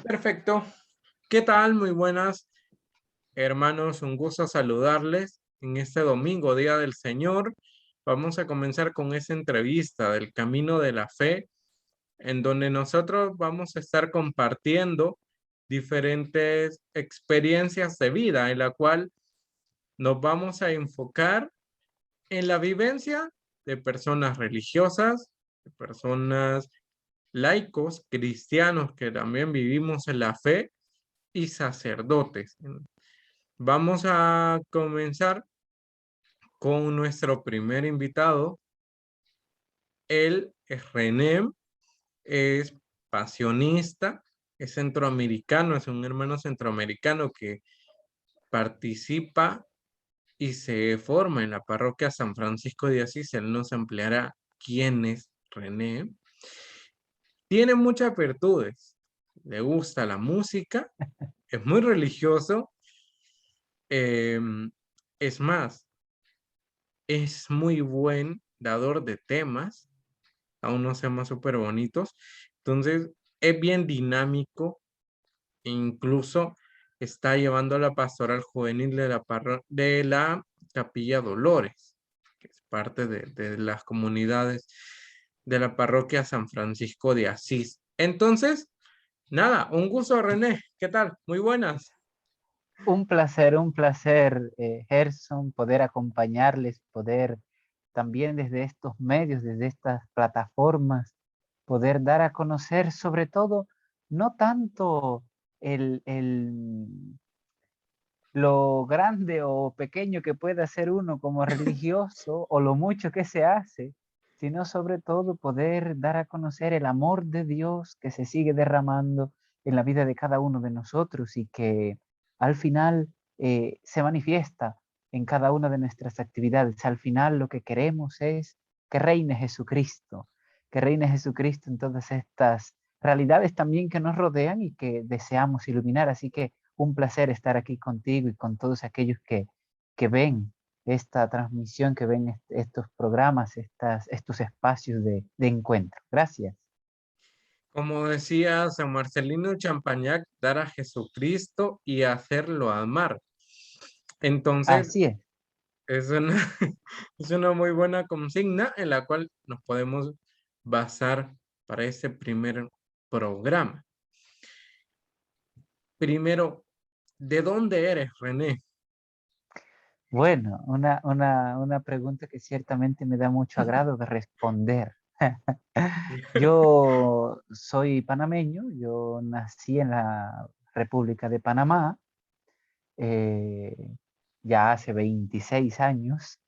Perfecto. ¿Qué tal? Muy buenas, hermanos. Un gusto saludarles en este domingo, Día del Señor. Vamos a comenzar con esa entrevista del Camino de la Fe, en donde nosotros vamos a estar compartiendo diferentes experiencias de vida, en la cual nos vamos a enfocar en la vivencia de personas religiosas, de personas laicos, cristianos que también vivimos en la fe y sacerdotes. Vamos a comenzar con nuestro primer invitado. Él es René, es pasionista, es centroamericano, es un hermano centroamericano que participa y se forma en la parroquia San Francisco de Asís. Él nos ampliará quién es René. Tiene muchas virtudes. Le gusta la música, es muy religioso. Es más, es muy buen dador de temas, a unos temas súper bonitos. Entonces, es bien dinámico, incluso está llevando la pastoral juvenil de de la Capilla Dolores, que es parte de las comunidades de la parroquia San Francisco de Asís. Entonces, nada, un gusto, René. ¿Qué tal? Muy buenas. Un placer, Gerson, poder acompañarles, poder también desde estos medios, desde estas plataformas, poder dar a conocer sobre todo, no tanto lo grande o pequeño que pueda ser uno como religioso o lo mucho que se hace, sino sobre todo poder dar a conocer el amor de Dios que se sigue derramando en la vida de cada uno de nosotros y que al final se manifiesta en cada una de nuestras actividades. Al final lo que queremos es que reine Jesucristo en todas estas realidades también que nos rodean y que deseamos iluminar. Así que un placer estar aquí contigo y con todos aquellos que ven esta transmisión, que ven estos programas, estos espacios de encuentro. Gracias. Como decía San Marcelino Champañac, dar a Jesucristo y hacerlo amar. Entonces, Así es. es una, es una muy buena consigna en la cual nos podemos basar para este primer programa. Primero, ¿de dónde eres, René? Bueno, una pregunta que ciertamente me da mucho agrado de responder. Yo soy panameño, yo nací en la República de Panamá, eh, ya hace 26 años.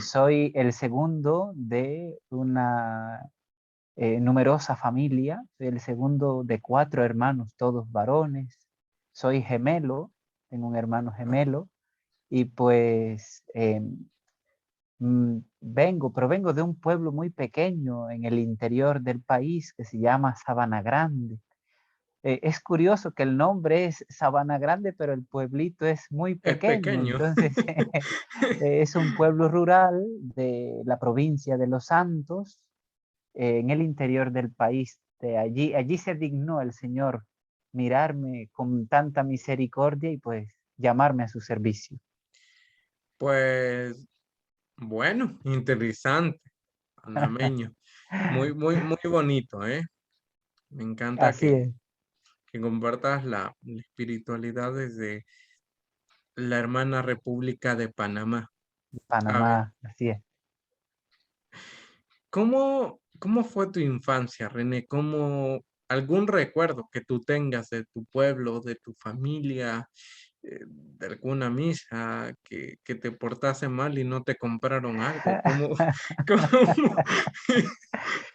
Soy el segundo de una numerosa familia, soy el segundo de 4 hermanos, todos varones. Soy gemelo, tengo un hermano gemelo y pues provengo de un pueblo muy pequeño en el interior del país que se llama Sabana Grande. Es curioso que el nombre es Sabana Grande, pero el pueblito es muy Es pequeño, pequeño. entonces es un pueblo rural de la provincia de Los Santos, en el interior del país. Allí se dignó el Señor mirarme con tanta misericordia y pues llamarme a su servicio. Pues, bueno, interesante, panameño. Muy, muy, muy bonito, ¿eh? Me encanta Así es, que compartas la espiritualidad desde la hermana República de Panamá. A ver, Panamá, así es. ¿cómo fue tu infancia, René? ¿Cómo algún recuerdo que tú tengas de tu pueblo, de tu familia, de alguna misa, que te portase mal y no te compraron algo? Cómo,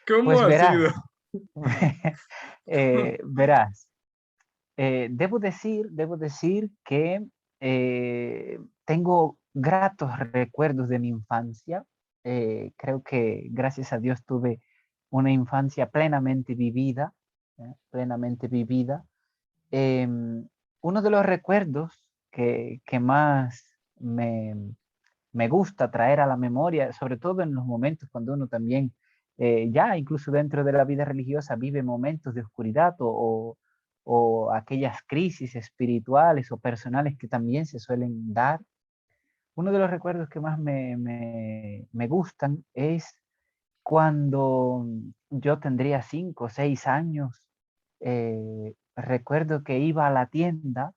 cómo Pues ha sido? verás, verás, debo decir que tengo gratos recuerdos de mi infancia. Creo que gracias a Dios tuve una infancia plenamente vivida, plenamente vivida. Uno de los recuerdos que más me gusta traer a la memoria, sobre todo en los momentos cuando uno también, ya incluso dentro de la vida religiosa, vive momentos de oscuridad o aquellas crisis espirituales o personales que también se suelen dar. Uno de los recuerdos que más me gustan es cuando yo tendría 5 o 6 años. Recuerdo que iba a la tienda,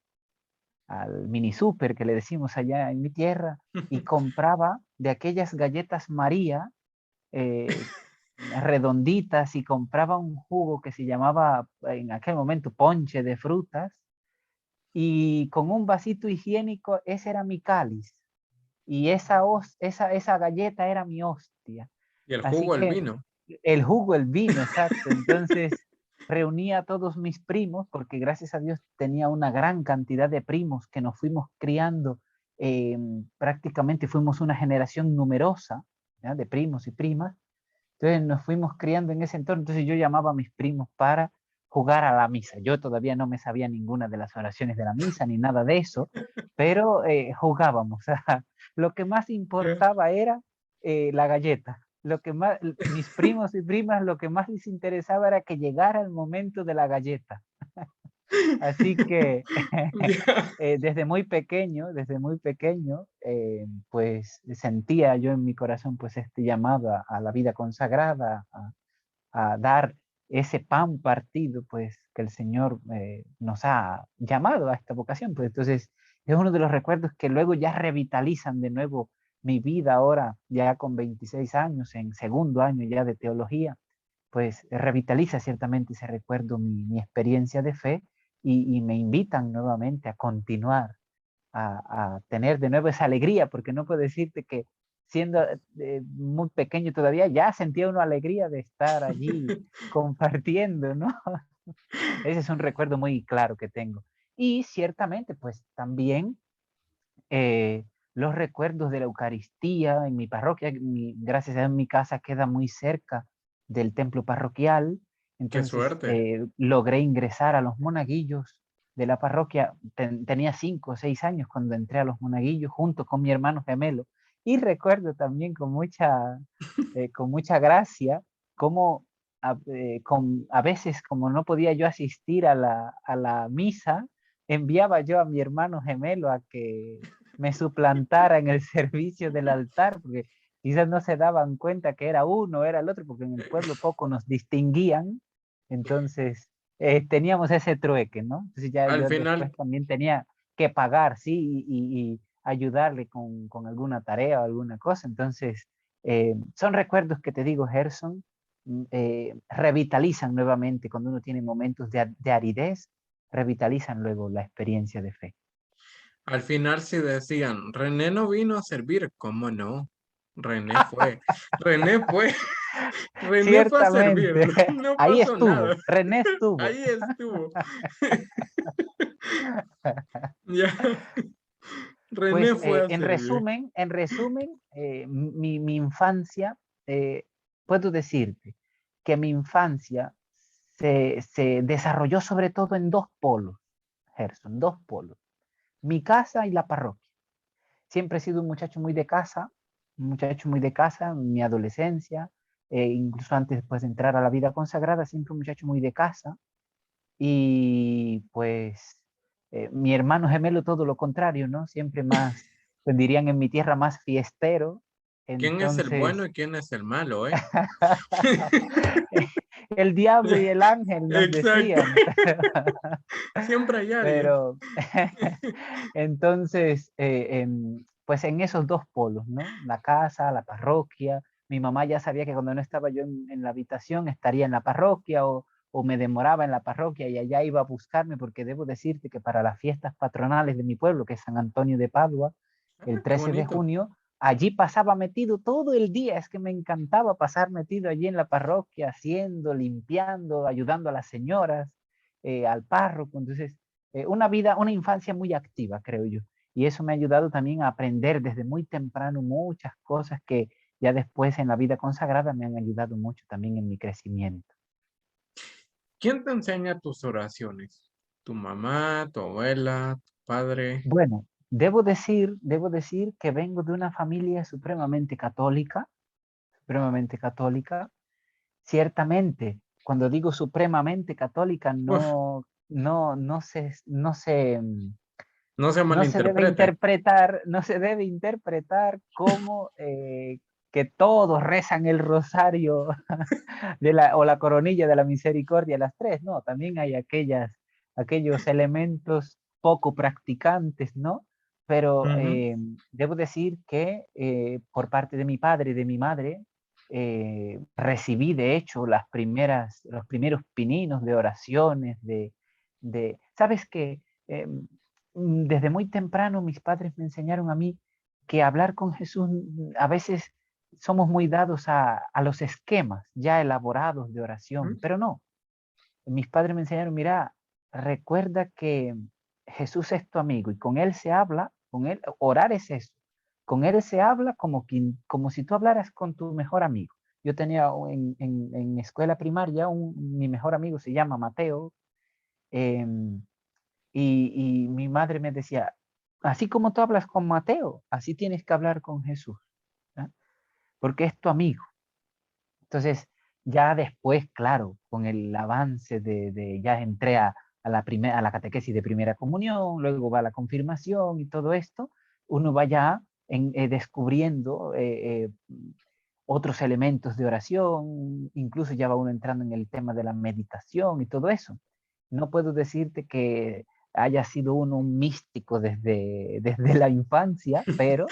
al mini super que le decimos allá en mi tierra, y compraba de aquellas galletas María, eh, redonditas, y compraba un jugo que se llamaba en aquel momento ponche de frutas, y con un vasito higiénico, ese era mi cáliz, y esa galleta era mi hostia. Y el Así jugo, el que vino. el jugo, el vino, exacto. Entonces reunía a todos mis primos, porque gracias a Dios tenía una gran cantidad de primos que nos fuimos criando. Prácticamente fuimos una generación numerosa, ¿ya?, de primos y primas. Entonces nos fuimos criando en ese entorno. Entonces yo llamaba a mis primos para jugar a la misa. Yo todavía no me sabía ninguna de las oraciones de la misa ni nada de eso, pero jugábamos. Lo que más Ya. importaba era la galleta. Lo que más, mis primos y primas, lo que más les interesaba era que llegara el momento de la galleta. Así que Ya. desde muy pequeño, pues sentía yo en mi corazón pues este llamado a la vida consagrada, a dar ese pan partido, pues que el Señor nos ha llamado a esta vocación. Pues entonces es uno de los recuerdos que luego ya revitalizan de nuevo mi vida ahora, ya con 26 años, en segundo año ya de teología, pues revitaliza ciertamente ese recuerdo, mi experiencia de fe, y me invitan nuevamente a continuar, a tener de nuevo esa alegría, porque no puedo decirte que siendo muy pequeño todavía, ya sentía una alegría de estar allí compartiendo, ¿no? Ese es un recuerdo muy claro que tengo. Y ciertamente, pues también eh, los recuerdos de la Eucaristía en mi parroquia, gracias a Dios mi casa queda muy cerca del templo parroquial, Qué entonces suerte. logré ingresar a los monaguillos de la parroquia. Tenía 5 o 6 años cuando entré a los monaguillos junto con mi hermano gemelo, y recuerdo también con mucha gracia cómo a veces, como no podía yo asistir a la misa, enviaba yo a mi hermano gemelo a que me suplantara en el servicio del altar, porque quizás no se daban cuenta que era uno, era el otro, porque en el pueblo poco nos distinguían. Entonces teníamos ese trueque, ¿no? Entonces ya Al yo final, después también tenía que pagar, sí, y ayudarle con alguna tarea o alguna cosa. Entonces, son recuerdos que te digo, Gerson, revitalizan nuevamente cuando uno tiene momentos de aridez, revitalizan luego la experiencia de fe. al final si decían, René no vino a servir, ¿cómo no? René fue, René fue, René fue a servir, Ciertamente, no ahí pasó estuvo, nada, René estuvo. ahí estuvo. Ya, René Pues fue a servir. en resumen, mi infancia, puedo decirte que mi infancia se desarrolló sobre todo en dos polos, Gerson, dos polos, mi casa y la parroquia. Siempre he sido un muchacho muy de casa, un muchacho muy de casa, mi adolescencia, incluso antes pues, de entrar a la vida consagrada, siempre un muchacho muy de casa. Y pues mi hermano gemelo todo lo contrario, ¿no? Siempre más, pues dirían en mi tierra, más fiestero. ¿Quién es el bueno Entonces, y quién es el malo, eh? el diablo y el ángel nos Exacto, decían. siempre hay alguien. Pero entonces, pues en esos dos polos, ¿no? La casa, la parroquia. Mi mamá ya sabía que cuando no estaba yo en la habitación estaría en la parroquia, o me demoraba en la parroquia y allá iba a buscarme, porque debo decirte que para las fiestas patronales de mi pueblo, que es San Antonio de Padua, el Qué 13 de bonito. junio, allí pasaba metido todo el día. Es que me encantaba pasar metido allí en la parroquia, haciendo, limpiando, ayudando a las señoras, al párroco. Entonces, una infancia muy activa, creo yo. Y eso me ha ayudado también a aprender desde muy temprano muchas cosas que ya después en la vida consagrada me han ayudado mucho también en mi crecimiento. ¿Quién te enseña tus oraciones? ¿Tu mamá, tu abuela, tu padre? Bueno, debo decir que vengo de una familia supremamente católica, supremamente católica. Ciertamente, cuando digo supremamente católica, Uf, no se no se debe malinterprete. interpretar, no se debe interpretar como que todos rezan el rosario o la coronilla de la misericordia a las 3, no, también hay aquellos elementos poco practicantes, ¿no? Pero Ujú. debo decir que por parte de mi padre y de mi madre, recibí de hecho los primeros pininos de oraciones, ¿sabes qué? Desde muy temprano mis padres me enseñaron a mí que hablar con Jesús a veces somos muy dados a los esquemas ya elaborados de oración, pero no. Mis padres me enseñaron, mira, recuerda que Jesús es tu amigo y con él se habla, con él, orar es eso. Con él se habla como si tú hablaras con tu mejor amigo. Yo tenía en escuela primaria, mi mejor amigo se llama Mateo, em, y mi madre me decía, así como tú hablas con Mateo, así tienes que hablar con Jesús, ¿ah? Porque es tu amigo. Entonces, ya después, claro, con el avance ya entré a la catequesis de primera comunión, luego va la confirmación y todo esto, uno va ya descubriendo otros elementos de oración, incluso ya va uno entrando en el tema de la meditación y todo eso. No puedo decirte que haya sido uno un místico desde la infancia, pero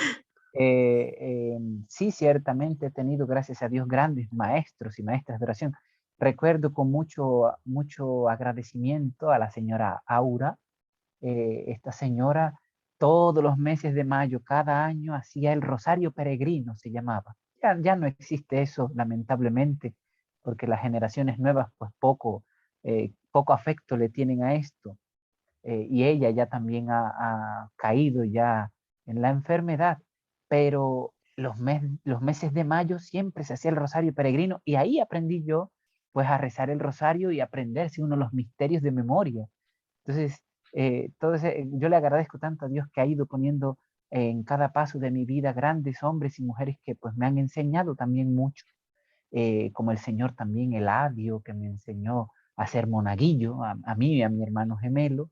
sí, ciertamente he tenido, gracias a Dios, grandes maestros y maestras de oración. Recuerdo con mucho agradecimiento a la señora Aura. Esta señora todos los meses de mayo, cada año, hacía el Rosario Peregrino, se llamaba. Ya no existe eso, lamentablemente, porque las generaciones nuevas, pues poco afecto le tienen a esto. Y ella ya también ha caído ya en la enfermedad, pero los meses de mayo siempre se hacía el Rosario Peregrino y ahí aprendí yo pues a rezar el rosario y aprenderse uno los misterios de memoria. Entonces, yo le agradezco tanto a Dios que ha ido poniendo en cada paso de mi vida grandes hombres y mujeres que pues me han enseñado también mucho, como el Señor también Eladio, que me enseñó a ser monaguillo, a mí y a mi hermano gemelo.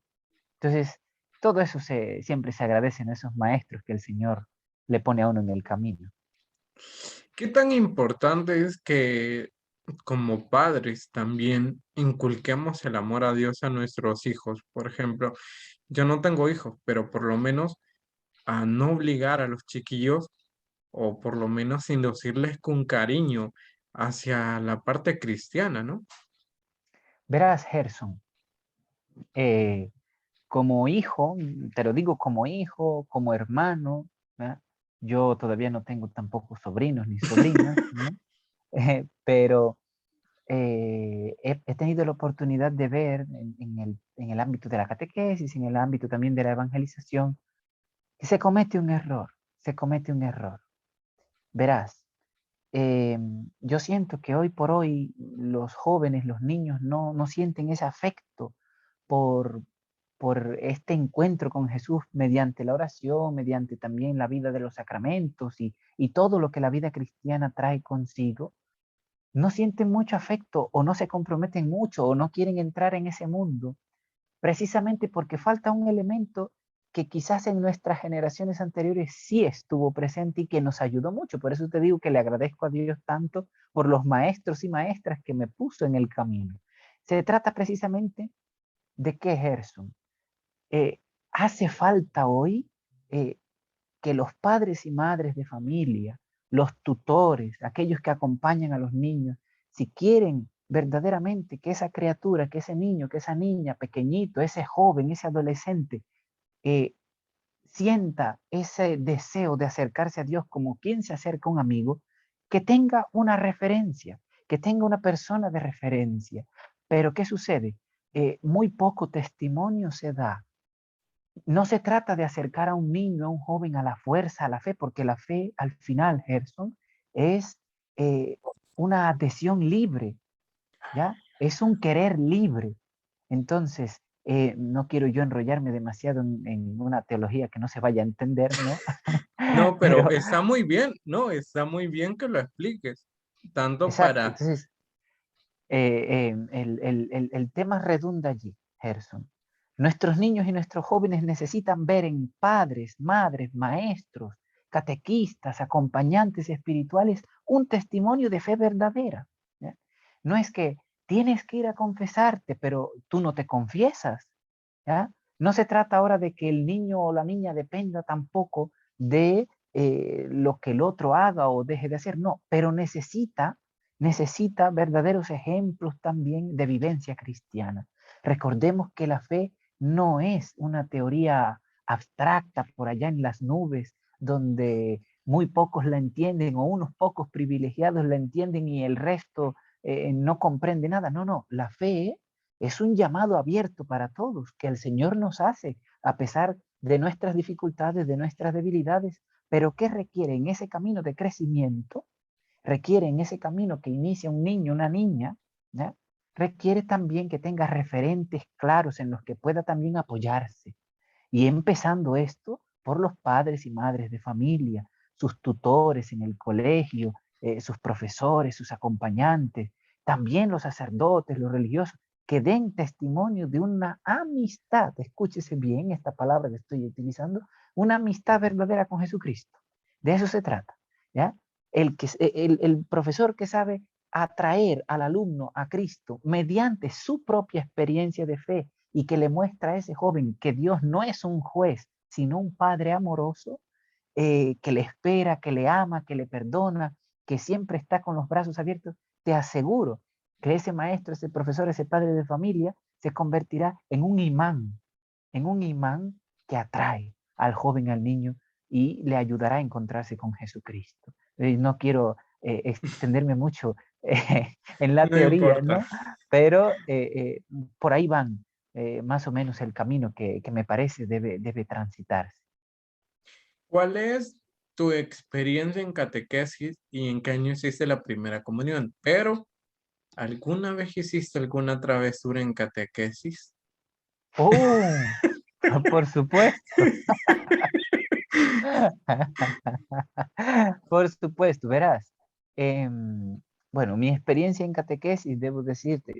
Entonces, todo eso siempre se agradecen a esos maestros que el Señor le pone a uno en el camino. ¿Qué tan importante es que como padres también inculquemos el amor a Dios a nuestros hijos? Por ejemplo, yo no tengo hijos, pero por lo menos a no obligar a los chiquillos o por lo menos inducirles con cariño hacia la parte cristiana, ¿no? Verás, Gerson, eh, como hijo, te lo digo como hijo, como hermano, ¿verdad? Yo todavía no tengo tampoco sobrinos ni sobrinas, ¿no? Pero he tenido la oportunidad de ver en el ámbito de la catequesis, en el ámbito también de la evangelización, que se comete un error, se comete un error. Verás, yo siento que hoy por hoy los jóvenes, los niños no sienten ese afecto por, por este encuentro con Jesús mediante la oración, mediante también la vida de los sacramentos y todo lo que la vida cristiana trae consigo. No sienten mucho afecto o no se comprometen mucho o no quieren entrar en ese mundo precisamente porque falta un elemento que quizás en nuestras generaciones anteriores sí estuvo presente y que nos ayudó mucho. Por eso te digo que le agradezco a Dios tanto por los maestros y maestras que me puso en el camino. Se trata precisamente de que, Gerson, eh, hace falta hoy eh, que los padres y madres de familia, los tutores, aquellos que acompañan a los niños, si quieren verdaderamente que esa criatura, que ese niño, que esa niña, pequeñito, ese joven, ese adolescente, eh, sienta ese deseo de acercarse a Dios como quien se acerca a un amigo, que tenga una referencia, que tenga una persona de referencia. Pero ¿qué sucede? Muy poco testimonio se da. No se trata de acercar a un niño, a un joven a la fuerza, a la fe, porque la fe al final, Gerson, es eh, una adhesión libre, ¿ya? Es un querer libre. Entonces, No quiero yo enrollarme demasiado en una teología que no se vaya a entender, ¿no? No, pero Pero, está muy bien, no, está muy bien que lo expliques, tanto exacto, para, entonces, el tema redunda allí, Gerson. Nuestros niños y nuestros jóvenes necesitan ver en padres, madres, maestros, catequistas, acompañantes espirituales un testimonio de fe verdadera. ¿Ya? No es que tienes que ir a confesarte, pero tú no te confiesas. ¿Ya? No se trata ahora de que el niño o la niña dependa tampoco de lo que el otro haga o deje de hacer, no, pero necesita verdaderos ejemplos también de vivencia cristiana. Recordemos que la fe no es una teoría abstracta por allá en las nubes, donde muy pocos la entienden o unos pocos privilegiados la entienden y el resto no comprende nada. No, no, la fe es un llamado abierto para todos que el Señor nos hace a pesar de nuestras dificultades, de nuestras debilidades, pero que requiere en ese camino de crecimiento, requiere en ese camino que inicia un niño, una niña, ¿ya? Requiere también que tenga referentes claros en los que pueda también apoyarse. Y empezando esto por los padres y madres de familia, sus tutores en el colegio, sus profesores, sus acompañantes, también los sacerdotes, los religiosos, que den testimonio de una amistad, escúchese bien esta palabra que estoy utilizando, una amistad verdadera con Jesucristo. De eso se trata, ¿ya? El profesor que sabe atraer al alumno a Cristo mediante su propia experiencia de fe y que le muestra a ese joven que Dios no es un juez, sino un padre amoroso, que le espera, que le ama, que le perdona, que siempre está con los brazos abiertos, te aseguro que ese maestro, ese profesor, ese padre de familia se convertirá en un imán que atrae al joven, al niño y le ayudará a encontrarse con Jesucristo. No quiero extenderme mucho en la no teoría, importa. ¿no? Pero por ahí van más o menos el camino que me parece debe transitarse. ¿Cuál es tu experiencia en catequesis y en qué año hiciste la primera comunión? Pero, ¿alguna vez hiciste alguna travesura en catequesis? ¡Oh! Por supuesto. Por supuesto, verás. Bueno, mi experiencia en catequesis, debo decirte,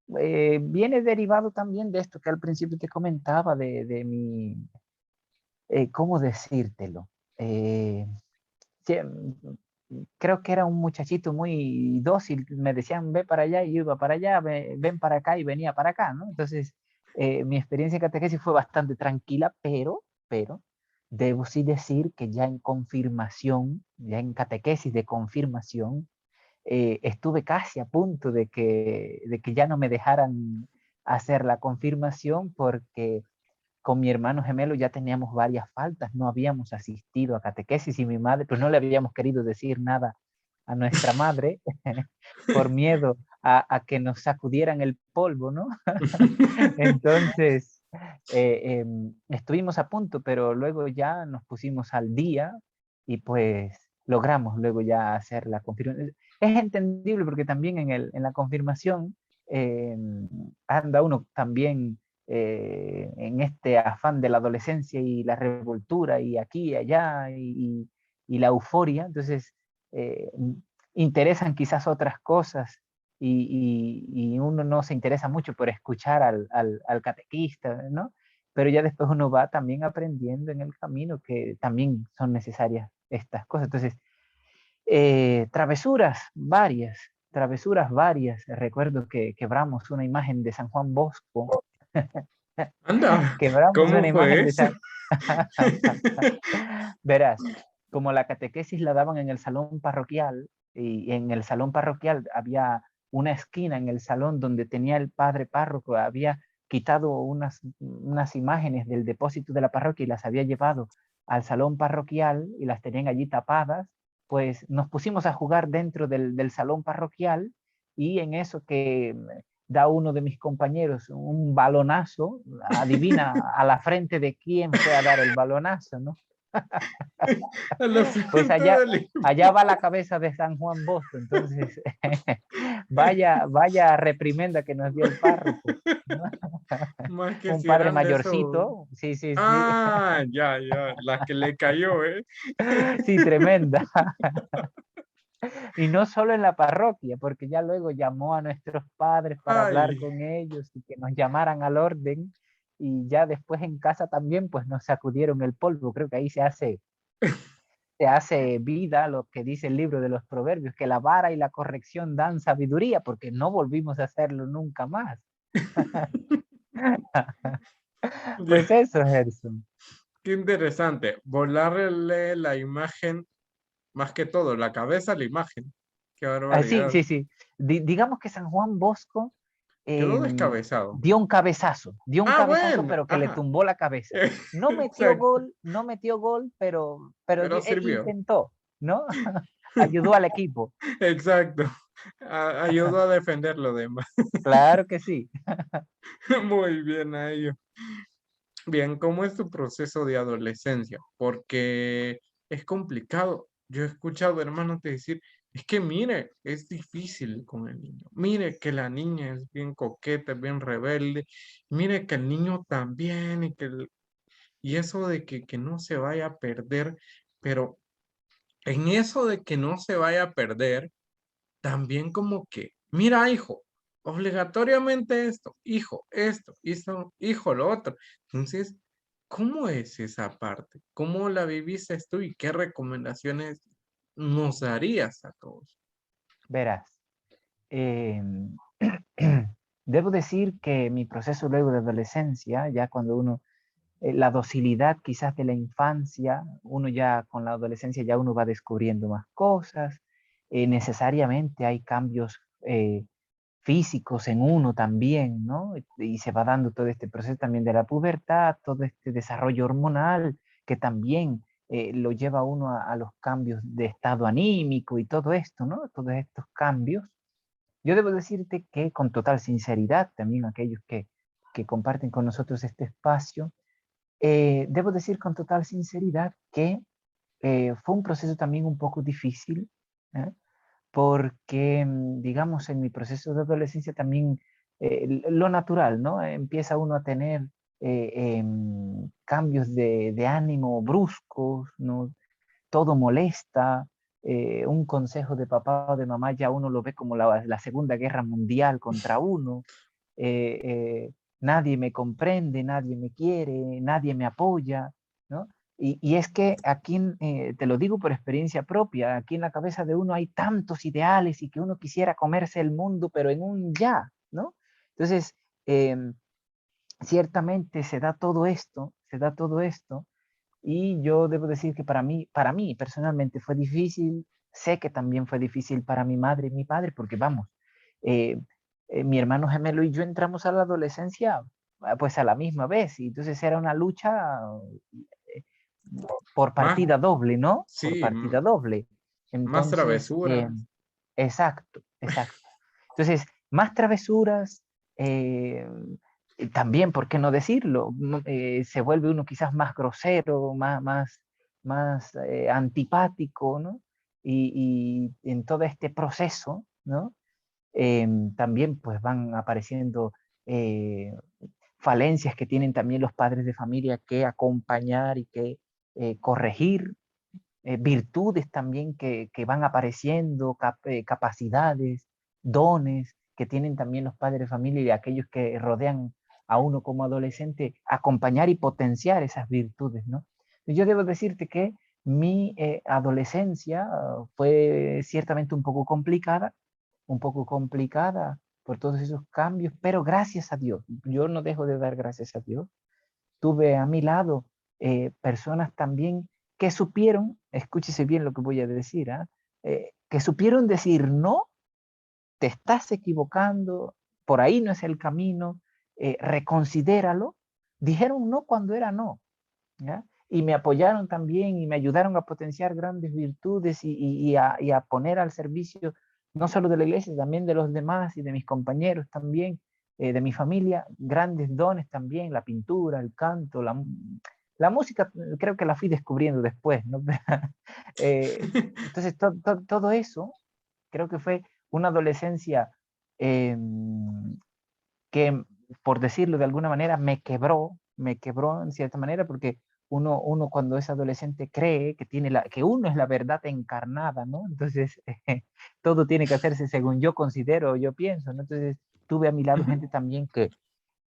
viene derivado también de esto que al principio te comentaba, de mi, ¿cómo decírtelo? Eh, sí, creo que era un muchachito muy dócil, me decían, ve para allá y yo iba para allá, ven para acá y venía para acá, ¿no? Entonces, mi experiencia en catequesis fue bastante tranquila, pero, debo sí decir que ya en confirmación, ya en catequesis de confirmación, estuve casi a punto de que ya no me dejaran hacer la confirmación porque con mi hermano gemelo ya teníamos varias faltas, no habíamos asistido a catequesis y mi madre, pues no le habíamos querido decir nada a nuestra madre por miedo a que nos sacudieran el polvo, ¿no? Entonces, estuvimos a punto, pero luego ya nos pusimos al día y pues logramos luego ya hacer la confirmación. Es entendible porque también en la confirmación eh, anda uno también en este afán de la adolescencia y la revoltura y aquí y allá y la euforia, entonces eh, interesan quizás otras cosas y uno no se interesa mucho por escuchar al catequista, ¿no? Pero ya después uno va también aprendiendo en el camino que también son necesarias estas cosas. Entonces, travesuras varias. Recuerdo que quebramos una imagen de San Juan Bosco. Anda, Quebramos ¿cómo una fue imagen de eso? San... Verás, como la catequesis la daban en el salón parroquial, y en el salón parroquial había una esquina en el salón donde tenía el padre párroco, había quitado unas imágenes del depósito de la parroquia y las había llevado al salón parroquial y las tenían allí tapadas, pues nos pusimos a jugar dentro del salón parroquial y en eso que da uno de mis compañeros un balonazo, adivina a la frente de quién fue a dar el balonazo, ¿no? A la Pues pregunta allá, del allá va la cabeza de San Juan Bosco, entonces vaya reprimenda que nos dio el párroco, ¿no? más que Un si padre eran de esos. mayorcito, sí, sí, sí, Ah, ya, ya, la que le cayó, ¿eh? sí, tremenda. Y no solo en la parroquia, porque ya luego llamó a nuestros padres para hablar Ay, con ellos y que nos llamaran al orden. Y ya después en casa también, pues nos sacudieron el polvo. Creo que ahí se hace vida lo que dice el libro de los proverbios, que la vara y la corrección dan sabiduría, porque no volvimos a hacerlo nunca más. Pues ya, eso, Gerson. qué interesante. Volarle la imagen, más que todo, la cabeza a la imagen. Qué Ah, sí, barbaridad. sí, sí. Digamos que San Juan Bosco Quedó em, descabezado. dio un Ah, cabezazo, bueno, pero que le ajá. tumbó la cabeza. No metió Exacto, gol, no metió gol, pero pero sirvió. intentó, ¿no? Ayudó al equipo. Exacto. Ayudó a defender lo demás. Claro que sí. Muy bien a ello. Bien, ¿cómo es tu proceso de adolescencia? Porque es complicado. Yo he escuchado hermanos te decir, es que mire, es difícil con el niño. Mire que la niña es bien coqueta, es bien rebelde. Mire que el niño también y eso de que no se vaya a perder, pero en eso de que no se vaya a perder, también como que, mira, hijo, obligatoriamente esto, hijo, lo otro. Entonces, ¿cómo es esa parte? ¿Cómo la viviste tú y qué recomendaciones nos darías a todos? Verás. em, Debo decir que mi proceso luego de adolescencia, ya cuando uno la docilidad quizás de la infancia, uno ya con la adolescencia ya uno va descubriendo más cosas, necesariamente hay cambios físicos en uno también, ¿no? Y se va dando todo este proceso también de la pubertad, todo este desarrollo hormonal que también lo lleva a uno a los cambios de estado anímico y todo esto, ¿no? Todos estos cambios. Yo debo decirte que con total sinceridad, también aquellos que comparten con nosotros este espacio, debo decir con total sinceridad que fue un proceso también un poco difícil, ¿eh? Porque, digamos, en mi proceso de adolescencia también lo natural, ¿no? Empieza uno a tener cambios de ánimo bruscos, ¿no? Todo molesta. Un consejo de papá o de mamá ya uno lo ve como la Segunda Guerra Mundial contra uno. eh, eh, Nadie me comprende, nadie me quiere, nadie me apoya, ¿no? Y es que aquí, te lo digo por experiencia propia, aquí en la cabeza de uno hay tantos ideales y que uno quisiera comerse el mundo, pero en un ya, ¿no? Entonces, ciertamente se da todo esto, y yo debo decir que para mí personalmente fue difícil, sé que también fue difícil para mi madre y mi padre, porque vamos, eh, mi hermano gemelo y yo entramos a la adolescencia pues a la misma vez, y entonces era una lucha eh, por Más, partida doble, ¿no? Por sí, partida doble. más Entonces, travesuras. exacto, exacto. Entonces, más travesuras, eh, y también, ¿por qué no decirlo? Se vuelve uno quizás más grosero, más antipático, ¿no? Y en todo este proceso, ¿no? También pues van apareciendo eh, falencias que tienen también los padres de familia que acompañar y que corregir, virtudes también que van apareciendo, capacidades, dones que tienen también los padres de familia y aquellos que rodean a uno como adolescente, acompañar y potenciar esas virtudes, ¿no? Yo debo decirte que mi adolescencia fue ciertamente un poco complicada por todos esos cambios, pero gracias a Dios, yo no dejo de dar gracias a Dios. Tuve a mi lado personas también que supieron, escúchese bien lo que voy a decir, ¿ah? Que supieron decir no, te estás equivocando, por ahí no es el camino, reconsidéralo. Dijeron no cuando era no, ¿ya? Y me apoyaron también y me ayudaron a potenciar grandes virtudes y a poner al servicio no solo de la iglesia, también de los demás y de mis compañeros también, de mi familia, grandes dones también, la pintura, el canto, La música creo que la fui descubriendo después, ¿no? Entonces, todo eso creo que fue una adolescencia que, por decirlo de alguna manera, me quebró en cierta manera, porque uno cuando es adolescente cree que, que uno es la verdad encarnada, ¿no? Entonces, todo tiene que hacerse según yo considero o yo pienso, ¿no? Entonces, tuve a mi lado gente también que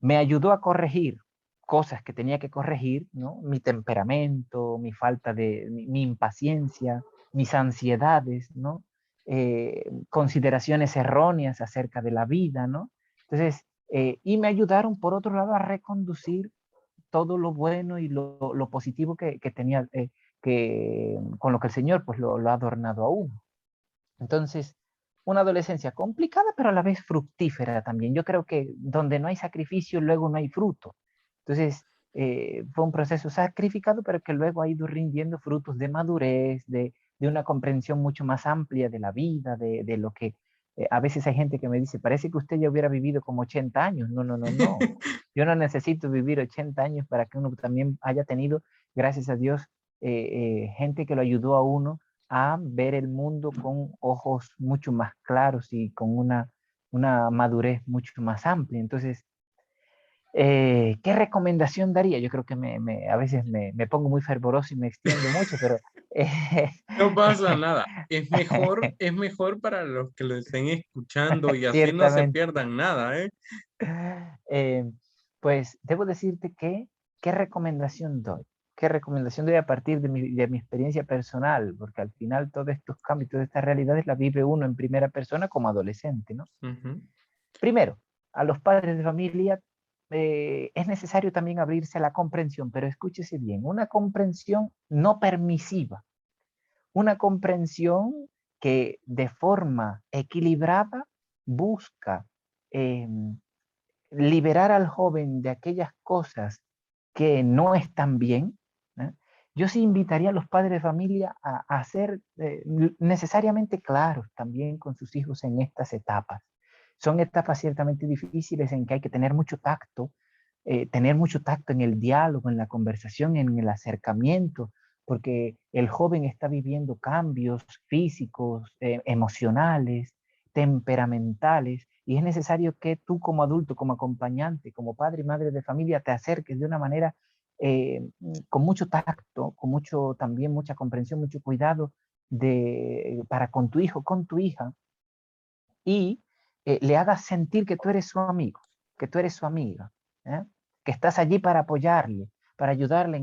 me ayudó a corregir cosas que tenía que corregir, ¿no? Mi temperamento, mi falta de, mi impaciencia, mis ansiedades, ¿no? Consideraciones erróneas acerca de la vida, ¿no? Entonces, y me ayudaron, por otro lado, a reconducir todo lo bueno y lo positivo que tenía, con lo que el Señor pues lo ha adornado a uno. Entonces, una adolescencia complicada, pero a la vez fructífera también. Yo creo que donde no hay sacrificio, luego no hay fruto. Entonces, fue un proceso sacrificado, pero que luego ha ido rindiendo frutos de madurez, de una comprensión mucho más amplia de la vida, de lo que a veces hay gente que me dice, parece que usted ya hubiera vivido como 80 años. No, no, no, no. Yo no necesito vivir 80 años para que uno también haya tenido, gracias a Dios, gente que lo ayudó a uno a ver el mundo con ojos mucho más claros y con una madurez mucho más amplia. Entonces, ¿qué recomendación daría? Yo creo que a veces me pongo muy fervoroso y me extiendo mucho, pero No pasa nada. Es mejor para los que lo estén escuchando y así no se ciertamente. pierdan nada, ¿eh? Eh, pues debo decirte que, ¿qué recomendación doy? ¿Qué recomendación doy a partir de mi experiencia personal? Porque al final todos estos cambios, todas estas realidades las vive uno en primera persona como adolescente, ¿no? Ujú. Primero, a los padres de familia es necesario también abrirse a la comprensión, pero escúchese bien, una comprensión no permisiva, una comprensión que de forma equilibrada busca eh, liberar al joven de aquellas cosas que no están bien. ¿Eh? Yo sí invitaría a los padres de familia a ser necesariamente claros también con sus hijos en estas etapas. Son etapas ciertamente difíciles en que hay que tener mucho tacto en el diálogo, en la conversación, en el acercamiento, porque el joven está viviendo cambios físicos, emocionales, temperamentales, y es necesario que tú como adulto, como acompañante, como padre y madre de familia, te acerques de una manera con mucho tacto, con mucho también mucha comprensión, mucho cuidado para con tu hijo, con tu hija, y le hagas sentir que tú eres su amigo, que tú eres su amiga, ¿eh? Que estás allí para apoyarle, para ayudarle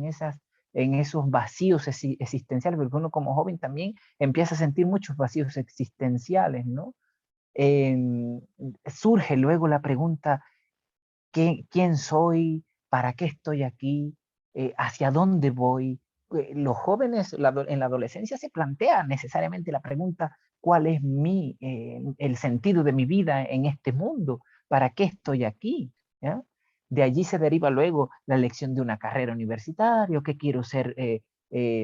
en esos vacíos existenciales, porque uno como joven también empieza a sentir muchos vacíos existenciales, ¿no? Surge luego la pregunta, ¿quién soy? ¿Para qué estoy aquí? ¿Hacia dónde voy? Los jóvenes en la adolescencia se plantea necesariamente la pregunta, ¿cuál es el sentido de mi vida en este mundo? ¿Para qué estoy aquí? ¿Ya? De allí se deriva luego la elección de una carrera universitaria, o qué quiero ser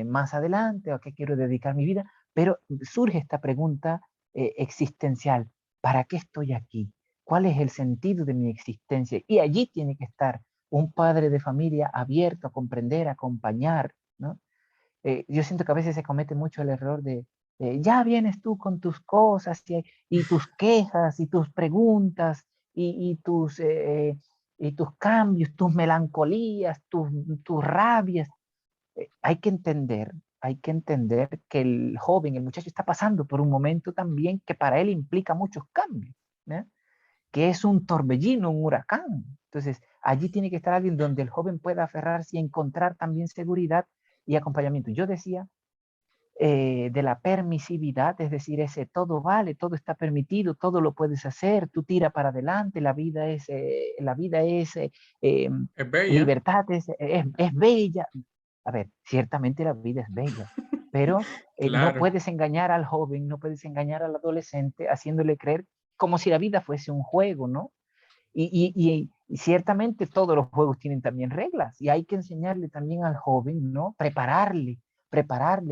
más adelante, o a qué quiero dedicar mi vida, pero surge esta pregunta existencial, ¿para qué estoy aquí? ¿Cuál es el sentido de mi existencia? Y allí tiene que estar un padre de familia abierto a comprender, a acompañar, ¿no? Yo siento que a veces se comete mucho el error de, ya vienes tú con tus cosas y tus quejas y tus preguntas y tus cambios, tus melancolías, tus rabias. Hay que entender que el joven, el muchacho está pasando por un momento también que para él implica muchos cambios, ¿no? Que es un torbellino, un huracán. Entonces, allí tiene que estar alguien donde el joven pueda aferrarse y encontrar también seguridad y acompañamiento. Yo decía de la permisividad, es decir, ese todo vale, todo está permitido, todo lo puedes hacer, tú tira para adelante, la vida es Es bella, libertad, es bella. A ver, ciertamente la vida es bella, pero no claro. puedes engañar al joven, no puedes engañar al adolescente haciéndole creer como si la vida fuese un juego, ¿no? Y ciertamente todos los juegos tienen también reglas y hay que enseñarle también al joven, ¿no? Prepararle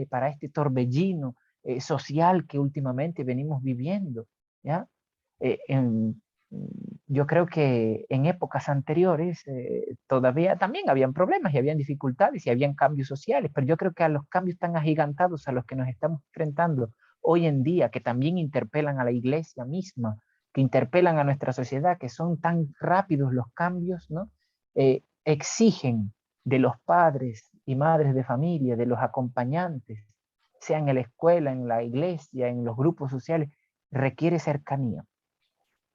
para este torbellino social que últimamente venimos viviendo, ¿ya? Eh, en- yo creo que en épocas anteriores todavía también habían problemas y habían dificultades y habían cambios sociales, pero yo creo que a los cambios tan agigantados a los que nos estamos enfrentando hoy en día, que también interpelan a la iglesia misma, que interpelan a nuestra sociedad, que son tan rápidos los cambios, ¿no? Exigen de los padres y madres de familia, de los acompañantes, sea en la escuela, en la iglesia, en los grupos sociales, requiere cercanía.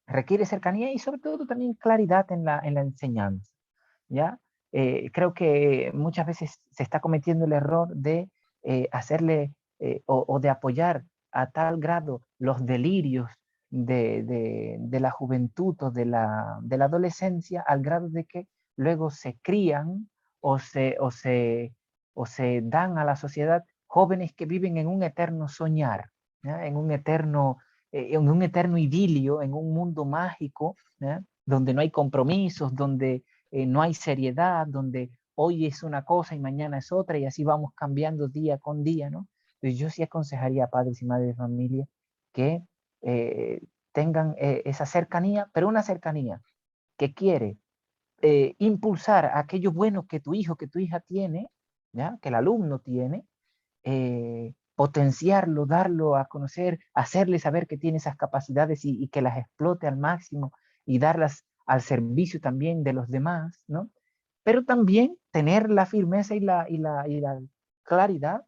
Requiere cercanía y sobre todo también claridad en la enseñanza, ¿ya? Creo que muchas veces se está cometiendo el error de hacerle o de apoyar a tal grado los delirios de la juventud o de la adolescencia al grado de que luego se crían o se, o se, o se dan a la sociedad jóvenes que viven en un eterno soñar, ¿ya? En un eterno idilio, en un mundo mágico, ¿ya? Donde no hay compromisos, donde no hay seriedad, donde hoy es una cosa y mañana es otra y así vamos cambiando día con día, ¿no? Entonces yo sí aconsejaría a padres y madres de familia que eh, tengan esa cercanía, pero una cercanía que quiere impulsar aquello bueno que tu hijo, que tu hija tiene, ¿ya? Que el alumno tiene, potenciarlo, darlo a conocer, hacerle saber que tiene esas capacidades y que las explote al máximo y darlas al servicio también de los demás, ¿no? Pero también tener la firmeza y la claridad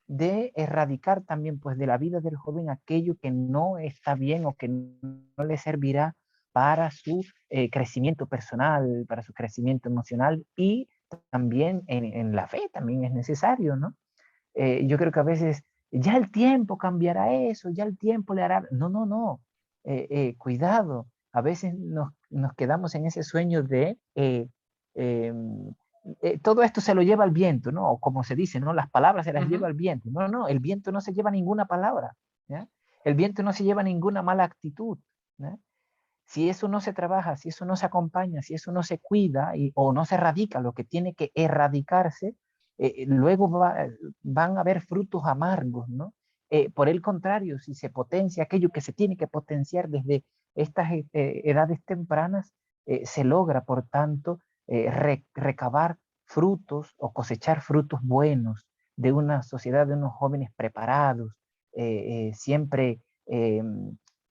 de erradicar también pues de la vida del joven aquello que no está bien o que no le servirá para su crecimiento personal, para su crecimiento emocional y también en la fe también es necesario, ¿no? Yo creo que a veces ya el tiempo cambiará eso, ya el tiempo le hará... No, no, no. Cuidado. A veces nos quedamos en ese sueño de eh, todo esto se lo lleva el viento, ¿no? O como se dice, ¿no? Las palabras se las lleva el viento. No, no, el viento no se lleva ninguna palabra, ¿ya? El viento no se lleva ninguna mala actitud, ¿ya? Si eso no se trabaja, si eso no se acompaña, si eso no se cuida o no se erradica lo que tiene que erradicarse, luego van a haber frutos amargos, ¿no? Por el contrario, si se potencia aquello que se tiene que potenciar desde estas edades tempranas, se logra, por tanto, recabar frutos o cosechar frutos buenos de una sociedad de unos jóvenes preparados, siempre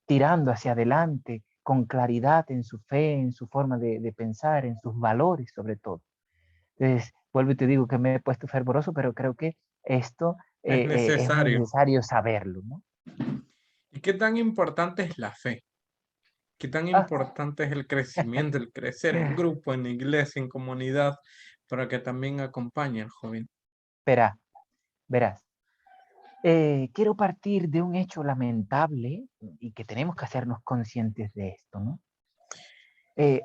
tirando hacia adelante, con claridad en su fe, en su forma de pensar, en sus valores sobre todo. Entonces, vuelvo y te digo que me he puesto fervoroso, pero creo que esto Es es muy necesario. necesario saberlo, ¿no? ¿Y qué tan importante es la fe? ¿Qué tan Ah, importante es el crecimiento, el crecer en grupo, en iglesia, en comunidad, para que también acompañe al joven? verá, verás. Quiero partir de un hecho lamentable y que tenemos que hacernos conscientes de esto, ¿no?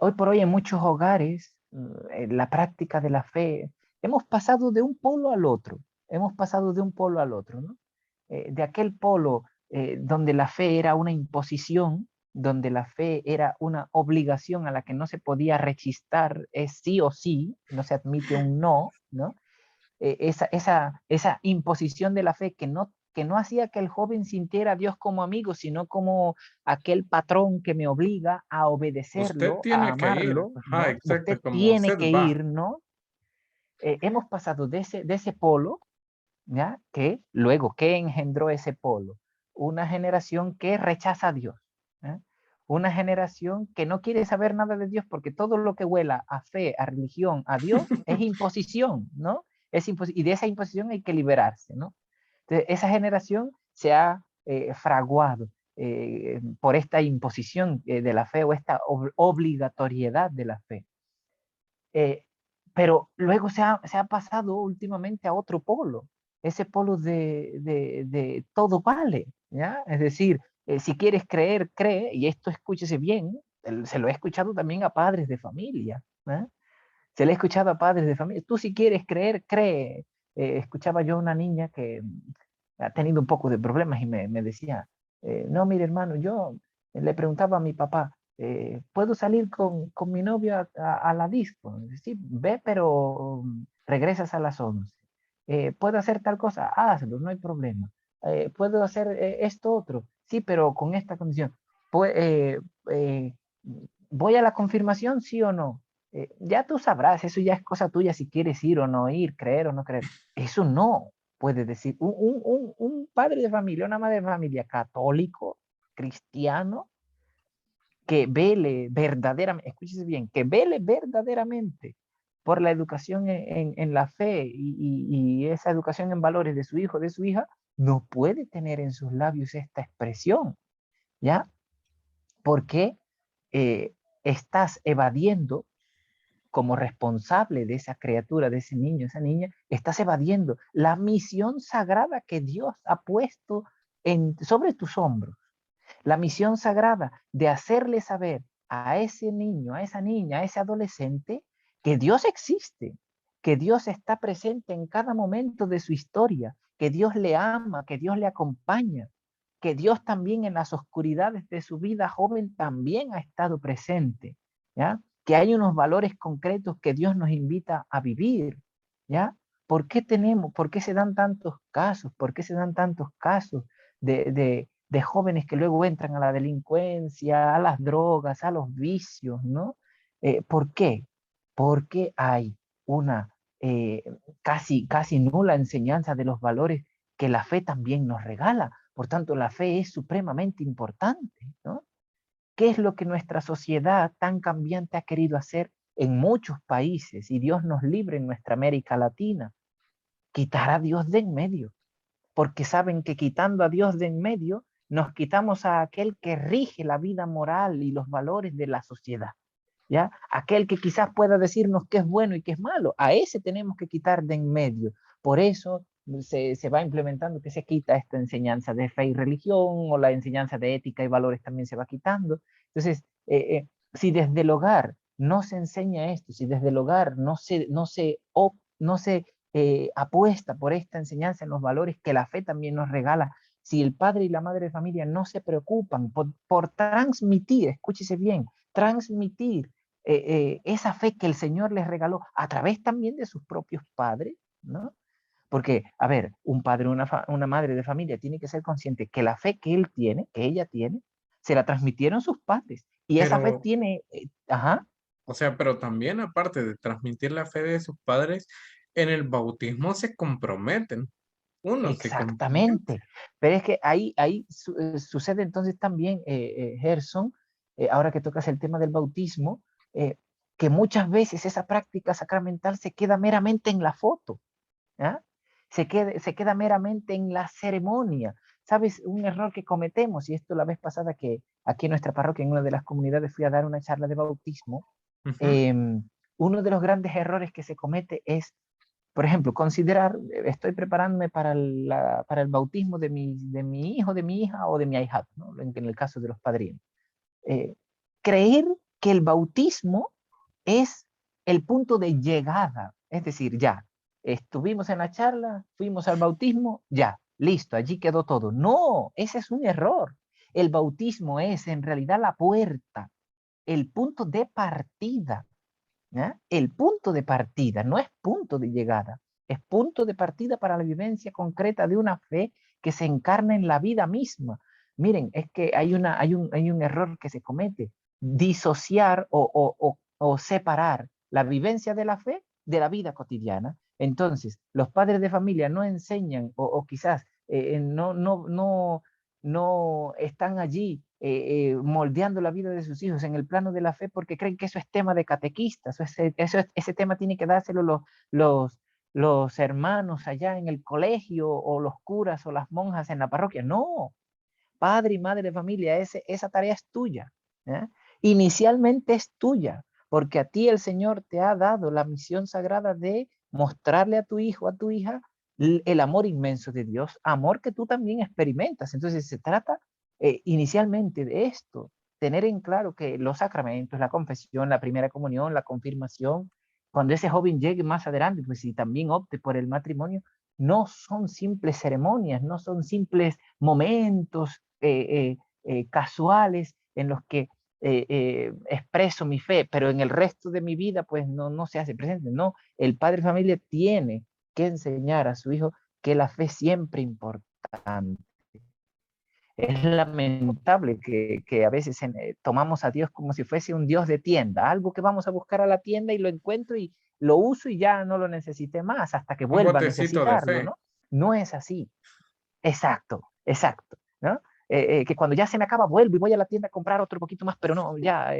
Hoy por hoy en muchos hogares, la práctica de la fe, hemos pasado de un polo al otro, hemos pasado de un polo al otro, ¿no? De aquel polo donde la fe era una imposición, donde la fe era una obligación a la que no se podía rechistar, es sí o sí, no se admite un no, ¿no? Esa imposición de la fe que no hacía que el joven sintiera a Dios como amigo, sino como aquel patrón que me obliga a Usted obedecerlo, a tiene que ir. amarlo, Ajá, ¿no? exacto, Usted como tiene usted que va. ir, ¿no? Hemos pasado de ese polo, ¿ya? Que luego, ¿qué engendró ese polo? Una generación que rechaza a Dios, ¿eh? Una generación que no quiere saber nada de Dios porque todo lo que huela a fe, a religión, a Dios es imposición, ¿no? Y de esa imposición hay que liberarse, ¿no? Entonces, esa generación se ha fraguado por esta imposición de la fe o esta obligatoriedad de la fe. Eh, pero luego se ha pasado últimamente a otro polo, ese polo de todo vale, ¿ya? Es decir, si quieres creer, cree, y esto escúchese bien, se lo he escuchado también a padres de familia, ¿eh? Se lo he escuchado a padres de familia, tú si quieres creer, cree. Escuchaba yo a una niña que ha tenido un poco de problemas y me decía, no, mire hermano, yo le preguntaba a mi papá, ¿puedo salir con mi novio a la disco? Sí, ve, pero regresas a las 11. ¿Puedo hacer tal cosa? Hazlo, no hay problema. ¿Puedo hacer esto otro? Sí, pero con esta condición. Pues, ¿voy a la confirmación, sí o no? Ya tú sabrás, eso ya es cosa tuya si quieres ir o no ir, creer o no creer. Eso no puede decir un padre de familia, una madre de familia católico, cristiano, que vele verdaderamente, escúchese bien, que vele verdaderamente por la educación en la fe y esa educación en valores de su hijo, de su hija, no puede tener en sus labios esta expresión, ¿ya? Porque eh, estás evadiendo como responsable de esa criatura, de ese niño, esa niña, estás evadiendo la misión sagrada que Dios ha puesto sobre tus hombros. La misión sagrada de hacerle saber a ese niño, a esa niña, a ese adolescente, que Dios existe, que Dios está presente en cada momento de su historia, que Dios le ama, que Dios le acompaña, que Dios también en las oscuridades de su vida joven también ha estado presente, ¿ya? Que hay unos valores concretos que Dios nos invita a vivir, ¿ya? Por qué se dan tantos casos? ¿Por qué se dan tantos casos de jóvenes que luego entran a la delincuencia, a las drogas, a los vicios, ¿no? ¿Por qué? Porque hay una eh, casi nula enseñanza de los valores que la fe también nos regala. Por tanto, la fe es supremamente importante, ¿no? ¿Qué es lo que nuestra sociedad tan cambiante ha querido hacer en muchos países? Y Dios nos libre en nuestra América Latina, quitar a Dios de en medio, porque saben que quitando a Dios de en medio, nos quitamos a aquel que rige la vida moral y los valores de la sociedad. ¿Ya? Aquel que quizás pueda decirnos qué es bueno y qué es malo, a ese tenemos que quitar de en medio. Por eso se va implementando que se quita esta enseñanza de fe y religión, o la enseñanza de ética y valores también se va quitando. Entonces, si desde el hogar no se enseña esto, si desde el hogar no se apuesta por esta enseñanza en los valores que la fe también nos regala, si el padre y la madre de familia no se preocupan por transmitir, escúchese bien, transmitir esa fe que el Señor les regaló a través también de sus propios padres, ¿no? Porque, a ver, un padre o una madre de familia tiene que ser consciente que la fe que él tiene, que ella tiene, se la transmitieron sus padres. Y esa fe Pero, tiene, ajá, o sea, pero también aparte de transmitir la fe de sus padres, en el bautismo se comprometen. Uno se compromete. exactamente. Pero es que ahí sucede entonces también, Gerson, ahora que tocas el tema del bautismo, eh, que muchas veces esa práctica sacramental se queda meramente en la foto. ¿Ah? Se queda meramente en la ceremonia. ¿Sabes? Un error que cometemos, y esto la vez pasada que aquí en nuestra parroquia, en una de las comunidades, fui a dar una charla de bautismo, Ujú. eh, uno de los grandes errores que se comete es, por ejemplo, considerar, estoy preparándome para el bautismo de mi hijo, de mi hija o de mi ahijado, ¿no? En el caso de los padrinos. Eh, Creer que el bautismo es el punto de llegada, es decir, ya, estuvimos en la charla, fuimos al bautismo, ya, listo, allí quedó todo. No, ese es un error. El bautismo es en realidad la puerta, el punto de partida, ¿ya? El punto de partida, no es punto de llegada, es punto de partida para la vivencia concreta de una fe que se encarna en la vida misma. Miren, es que hay un error que se comete, disociar o separar la vivencia de la fe de la vida cotidiana. Entonces, los padres de familia no enseñan o quizás no están allí moldeando la vida de sus hijos en el plano de la fe porque creen que eso es tema de catequistas, ese tema tiene que dárselo los hermanos allá en el colegio o los curas o las monjas en la parroquia. No, padre y madre de familia, esa tarea es tuya. ¿Eh? Inicialmente es tuya, porque a ti el Señor te ha dado la misión sagrada de mostrarle a tu hijo, a tu hija, el amor inmenso de Dios, amor que tú también experimentas. Entonces se trata inicialmente de esto, tener en claro que los sacramentos, la confesión, la primera comunión, la confirmación, cuando ese joven llegue más adelante, pues si también opte por el matrimonio, no son simples ceremonias, no son simples momentos casuales en los que expreso mi fe, pero en el resto de mi vida pues no se hace presente. No, el padre de familia tiene que enseñar a su hijo que la fe es siempre importante. Es lamentable que a veces tomamos a Dios como si fuese un Dios de tienda, algo que vamos a buscar a la tienda y lo encuentro y lo uso y ya no lo necesité más hasta que Un vuelva a botecito de necesitarlo, fe. ¿no? No es así. Exacto, exacto, ¿no? Que cuando ya se me acaba, vuelvo y voy a la tienda a comprar otro poquito más, pero no, ya,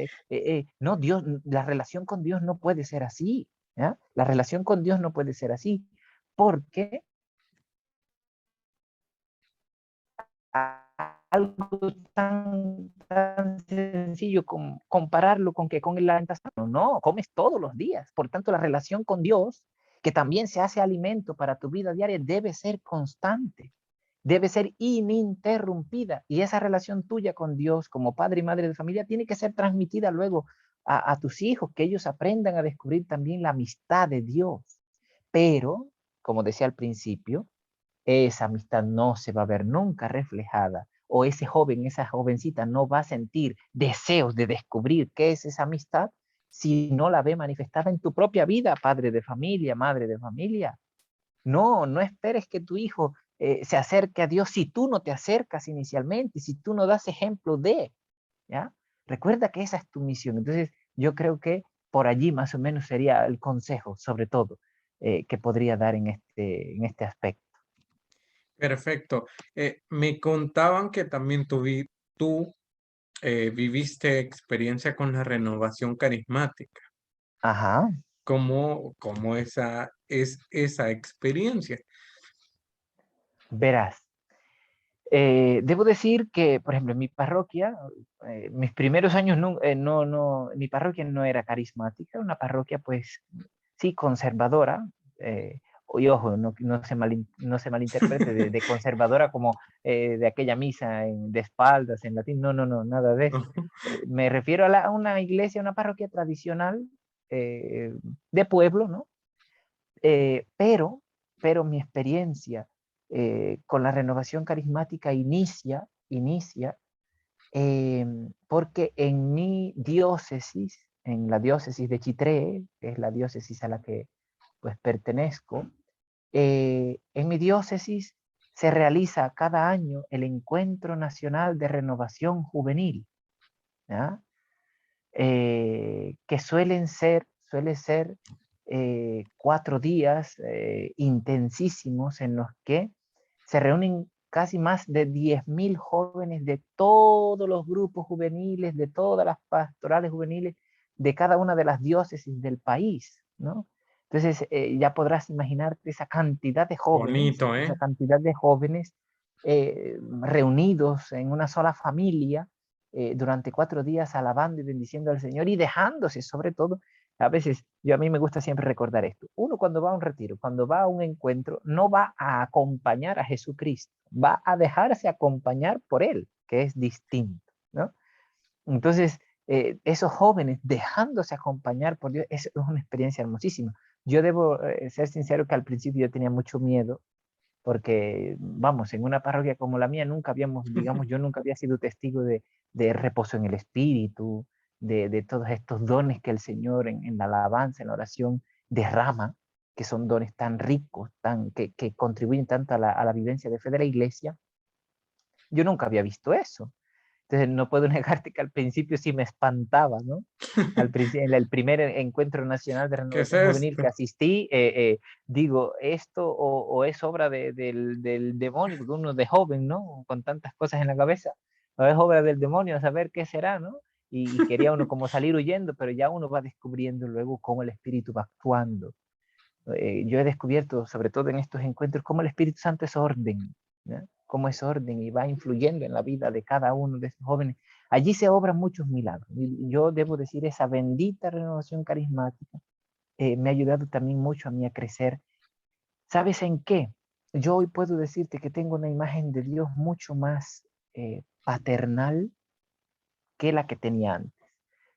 no, Dios, la relación con Dios no puede ser así, ¿ya? La relación con Dios no puede ser así, porque algo tan sencillo como compararlo con que con el alimentación, no, comes todos los días, por tanto la relación con Dios, que también se hace alimento para tu vida diaria, debe ser constante, debe ser ininterrumpida. Y esa relación tuya con Dios como padre y madre de familia tiene que ser transmitida luego a tus hijos, que ellos aprendan a descubrir también la amistad de Dios. Pero, como decía al principio, esa amistad no se va a ver nunca reflejada, o ese joven, esa jovencita no va a sentir deseos de descubrir qué es esa amistad si no la ve manifestada en tu propia vida, padre de familia, madre de familia. No, no esperes que tu hijo se acerque a Dios si tú no te acercas inicialmente, si tú no das ejemplo de, ¿ya? Recuerda que esa es tu misión. Entonces, yo creo que por allí más o menos sería el consejo, sobre todo, que podría dar en este aspecto. Perfecto. Me contaban que también tú viviste experiencia con la renovación carismática. Ajá. ¿Cómo esa es esa experiencia? Verás, debo decir que, por ejemplo, en mi parroquia, mis primeros años mi parroquia no era carismática, una parroquia pues sí conservadora, y ojo, no se malinterprete de conservadora como de aquella misa de espaldas en latín, no, no, no, nada de eso. Me refiero a una iglesia, una parroquia tradicional eh, de pueblo, ¿no? Pero mi experiencia con la renovación carismática inicia porque en mi diócesis, en la diócesis de Chitré, que es la diócesis a la que pues pertenezco, en mi diócesis se realiza cada año el Encuentro Nacional de Renovación Juvenil, ¿ya? Que suele ser 4 días intensísimos en los que se reúnen casi más de 10.000 jóvenes de todos los grupos juveniles, de todas las pastorales juveniles, de cada una de las diócesis del país, ¿no? Entonces ya podrás imaginarte Bonito, esa ¿eh? cantidad de jóvenes reunidos en una sola familia durante 4 días alabando y bendiciendo al Señor y dejándose sobre todo. A veces, a mí me gusta siempre recordar esto. Uno cuando va a un retiro, cuando va a un encuentro, no va a acompañar a Jesucristo, va a dejarse acompañar por Él, que es distinto, ¿no? Entonces, esos jóvenes dejándose acompañar por Dios, es una experiencia hermosísima. Yo debo ser sincero que al principio yo tenía mucho miedo porque, vamos, en una parroquia como la mía nunca habíamos, digamos, yo nunca había sido testigo de reposo en el espíritu, de todos estos dones que el Señor en la alabanza, en la oración derrama, que son dones tan ricos, que contribuyen tanto a la vivencia de fe de la iglesia. Yo nunca había visto eso. Entonces no puedo negarte que al principio sí me espantaba, ¿no? En el primer encuentro nacional de ¿Qué es renovación juvenil que esto? asistí, digo, esto o es obra del demonio, porque uno de joven, ¿no? Con tantas cosas en la cabeza, o es obra del demonio, a saber qué será, ¿no? Y quería uno como salir huyendo, pero ya uno va descubriendo luego cómo el Espíritu va actuando. Yo he descubierto, sobre todo en estos encuentros, cómo el Espíritu Santo es orden, ¿no? Cómo es orden y va influyendo en la vida de cada uno de estos jóvenes. Allí se obran muchos milagros. Y yo debo decir, esa bendita renovación carismática me ha ayudado también mucho a mí a crecer. ¿Sabes en qué? Yo hoy puedo decirte que tengo una imagen de Dios mucho más paternal que la que tenía antes.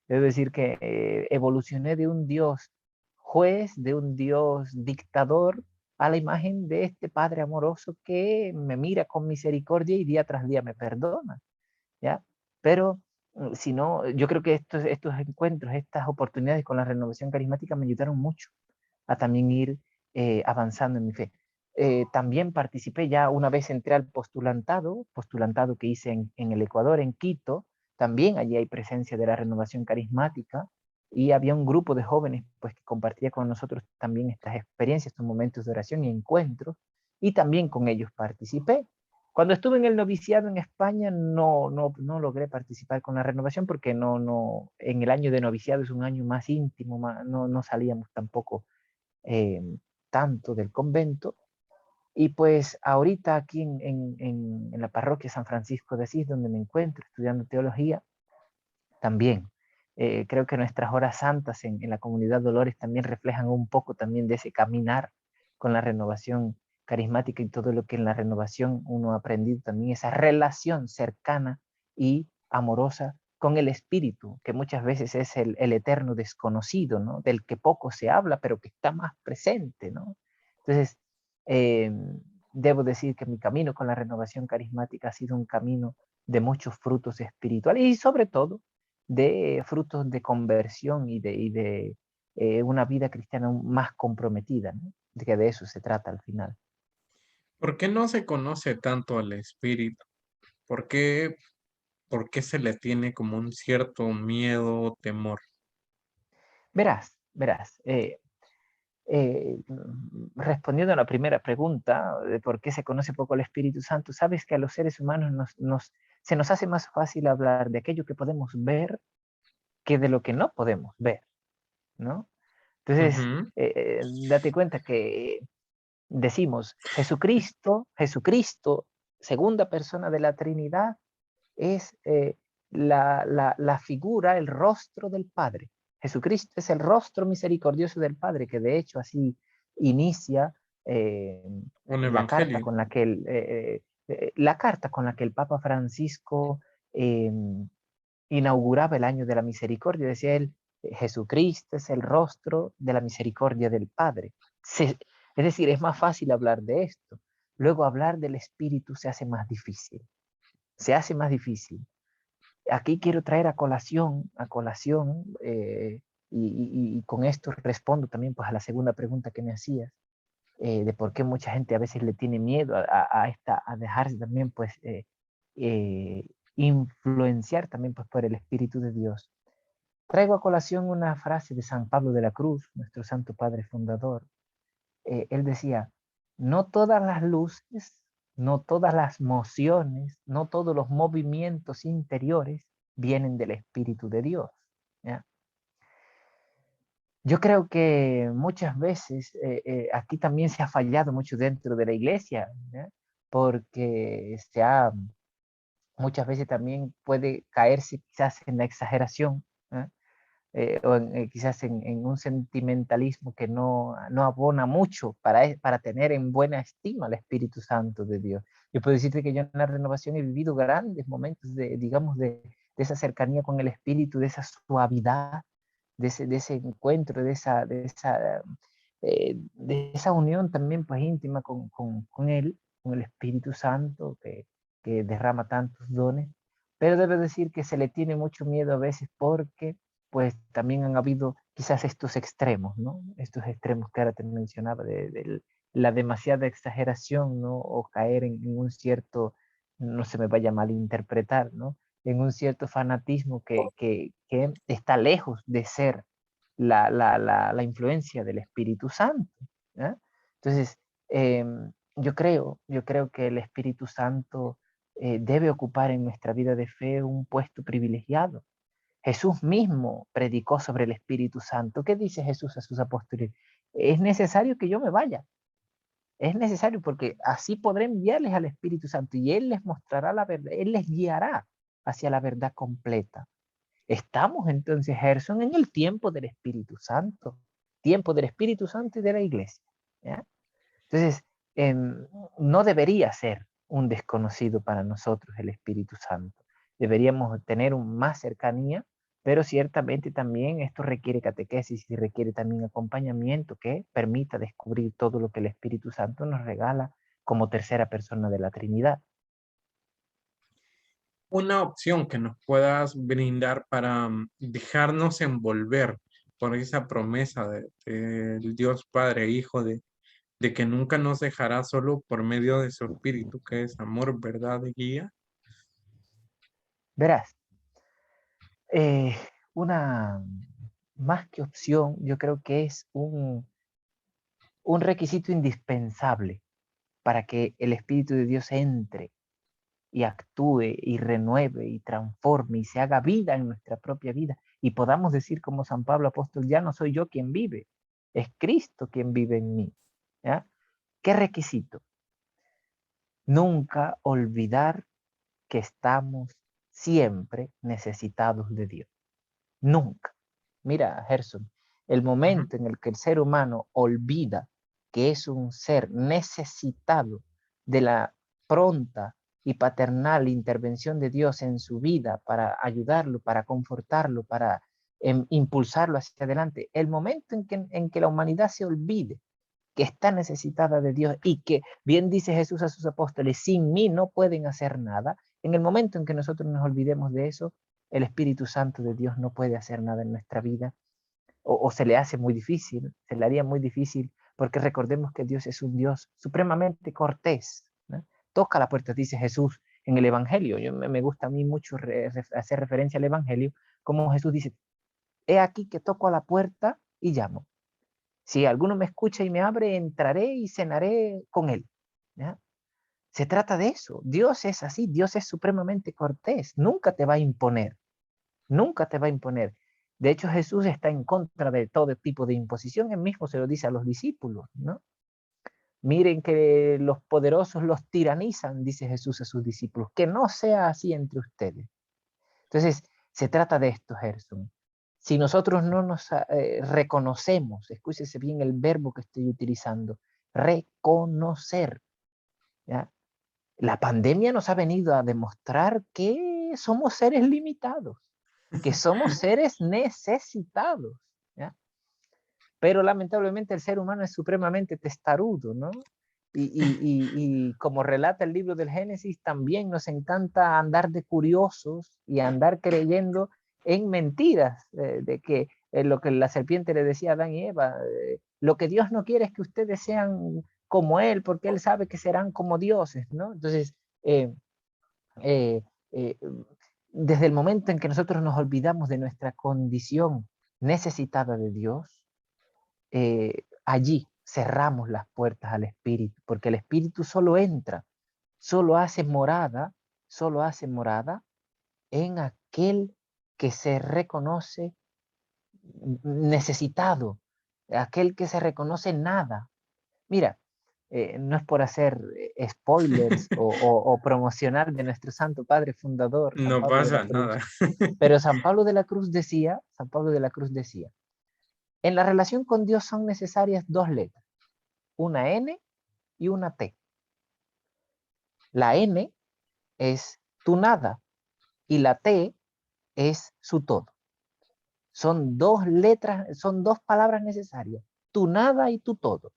Es decir, que evolucioné de un Dios juez, de un Dios dictador, a la imagen de este Padre amoroso que me mira con misericordia y día tras día me perdona, ¿ya? Pero si no, yo creo que estos encuentros, estas oportunidades con la renovación carismática me ayudaron mucho a también ir avanzando en mi fe. también participé ya una vez entré al postulantado que hice en el Ecuador, en Quito. También allí hay presencia de la renovación carismática y había un grupo de jóvenes pues, que compartía con nosotros también estas experiencias, estos momentos de oración y encuentros, y también con ellos participé. Cuando estuve en el noviciado en España no logré participar con la renovación porque en el año de noviciado es un año más íntimo, no salíamos tampoco eh, tanto del convento. Y pues ahorita aquí en la parroquia San Francisco de Asís, donde me encuentro estudiando teología, también creo que nuestras horas santas en la comunidad Dolores también reflejan un poco también de ese caminar con la renovación carismática y todo lo que en la renovación uno ha aprendido también, esa relación cercana y amorosa con el Espíritu, que muchas veces es el eterno desconocido, ¿no? Del que poco se habla, pero que está más presente, ¿no? Entonces, eh, debo decir que mi camino con la renovación carismática ha sido un camino de muchos frutos espirituales y sobre todo de frutos de conversión y de una vida cristiana más comprometida, ¿no? De que de eso se trata al final. ¿Por qué no se conoce tanto al espíritu? ¿Por qué, por qué se le tiene como un cierto miedo o temor? Verás, respondiendo a la primera pregunta de por qué se conoce poco al Espíritu Santo, sabes que a los seres humanos se nos hace más fácil hablar de aquello que podemos ver que de lo que no podemos ver, ¿no? Entonces, Ujú. date cuenta que decimos Jesucristo, segunda persona de la Trinidad, es la figura, el rostro del Padre. Jesucristo es el rostro misericordioso del Padre, que de hecho así inicia eh, Un la carta evangelio. con la carta con la que el Papa Francisco eh, inauguraba el año de la misericordia. Decía él, Jesucristo es el rostro de la misericordia del Padre. Es decir, es más fácil hablar de esto. Luego hablar del Espíritu se hace más difícil. Se hace más difícil. Aquí quiero traer a colación, y con esto respondo también pues, a la segunda pregunta que me hacías, de por qué mucha gente a veces le tiene miedo a dejarse también pues eh, influenciar también pues por el Espíritu de Dios. Traigo a colación una frase de San Pablo de la Cruz, nuestro Santo Padre Fundador. Él decía, no todas las luces, no todas las mociones, no todos los movimientos interiores vienen del Espíritu de Dios. ¿Ya? Yo creo que muchas veces aquí también se ha fallado mucho dentro de la iglesia, ¿ya? Porque muchas veces también puede caerse quizás en la exageración, ¿eh? Quizás en un sentimentalismo que no abona mucho para tener en buena estima al Espíritu Santo de Dios. Yo puedo decirte que yo en la renovación he vivido grandes momentos digamos, de esa cercanía con el Espíritu, de esa suavidad, de ese encuentro, de esa unión también pues íntima con Él, con el Espíritu Santo que derrama tantos dones. Pero debo decir que se le tiene mucho miedo a veces porque pues también han habido quizás estos extremos, ¿no? Estos extremos que ahora te mencionaba, de la demasiada exageración, ¿no? O caer en un cierto, no se me vaya a malinterpretar, ¿no? En un cierto fanatismo que está lejos de ser la influencia del Espíritu Santo. ¿Eh? Entonces, yo creo que el Espíritu Santo debe ocupar en nuestra vida de fe un puesto privilegiado. Jesús mismo predicó sobre el Espíritu Santo. ¿Qué dice Jesús a sus apóstoles? Es necesario que yo me vaya. Es necesario porque así podré enviarles al Espíritu Santo y Él les mostrará la verdad, Él les guiará hacia la verdad completa. Estamos entonces, Gerson, en el tiempo del Espíritu Santo y de la iglesia. ¿Ya? Entonces, no debería ser un desconocido para nosotros el Espíritu Santo. Deberíamos tener más cercanía, pero ciertamente también esto requiere catequesis y requiere también acompañamiento que permita descubrir todo lo que el Espíritu Santo nos regala como tercera persona de la Trinidad. Una opción que nos puedas brindar para dejarnos envolver por esa promesa del Dios Padre, Hijo, de que nunca nos dejará solo por medio de su espíritu, que es amor, verdad y guía. Verás, eh, una más que opción, yo creo que es un requisito indispensable para que el Espíritu de Dios entre y actúe y renueve y transforme y se haga vida en nuestra propia vida y podamos decir como San Pablo apóstol, ya no soy yo quien vive, es Cristo quien vive en mí. ¿Ya? ¿Qué requisito? Nunca olvidar que estamos siempre necesitados de Dios. Nunca. Mira, Gerson, el Ujú. momento en el que el ser humano olvida que es un ser necesitado de la pronta y paternal intervención de Dios en su vida para ayudarlo, para confortarlo, para impulsarlo hacia adelante, el momento en que la humanidad se olvide que está necesitada de Dios y que, bien dice Jesús a sus apóstoles, sin mí no pueden hacer nada, en el momento en que nosotros nos olvidemos de eso, el Espíritu Santo de Dios no puede hacer nada en nuestra vida o se le hace muy difícil, se le haría muy difícil, porque recordemos que Dios es un Dios supremamente cortés, ¿no? Toca la puerta, dice Jesús en el Evangelio. Me gusta a mí mucho hacer referencia al Evangelio, como Jesús dice, he aquí que toco a la puerta y llamo. Si alguno me escucha y me abre, entraré y cenaré con él. ¿Ya? Se trata de eso. Dios es así, Dios es supremamente cortés, nunca te va a imponer, nunca te va a imponer. De hecho, Jesús está en contra de todo tipo de imposición, él mismo se lo dice a los discípulos, ¿no? Miren que los poderosos los tiranizan, dice Jesús a sus discípulos, que no sea así entre ustedes. Entonces, se trata de esto, Gerson. Si nosotros no nos reconocemos, escúchese bien el verbo que estoy utilizando, reconocer, ¿ya? La pandemia nos ha venido a demostrar que somos seres limitados, que somos seres necesitados, ¿ya? Pero lamentablemente el ser humano es supremamente testarudo, ¿no? Y como relata el libro del Génesis, también nos encanta andar de curiosos y andar creyendo en mentiras, de que lo que la serpiente le decía a Adán y Eva, lo que Dios no quiere es que ustedes sean como Él, porque Él sabe que serán como dioses, ¿no? Entonces, eh, eh, eh, desde el momento en que nosotros nos olvidamos de nuestra condición necesitada de Dios, allí cerramos las puertas al Espíritu, porque el Espíritu solo entra, solo hace morada, solo hace morada en aquel que se reconoce necesitado, aquel que se reconoce nada. Mira, no es por hacer spoilers o promocionar de nuestro Santo Padre Fundador, San No Pablo de la pasa nada. Cruz, pero San Pablo de la Cruz decía, en la relación con Dios son necesarias dos letras, una N y una T. La N es tu nada y la T es su todo. Son dos letras, son dos palabras necesarias, tu nada y tu todo.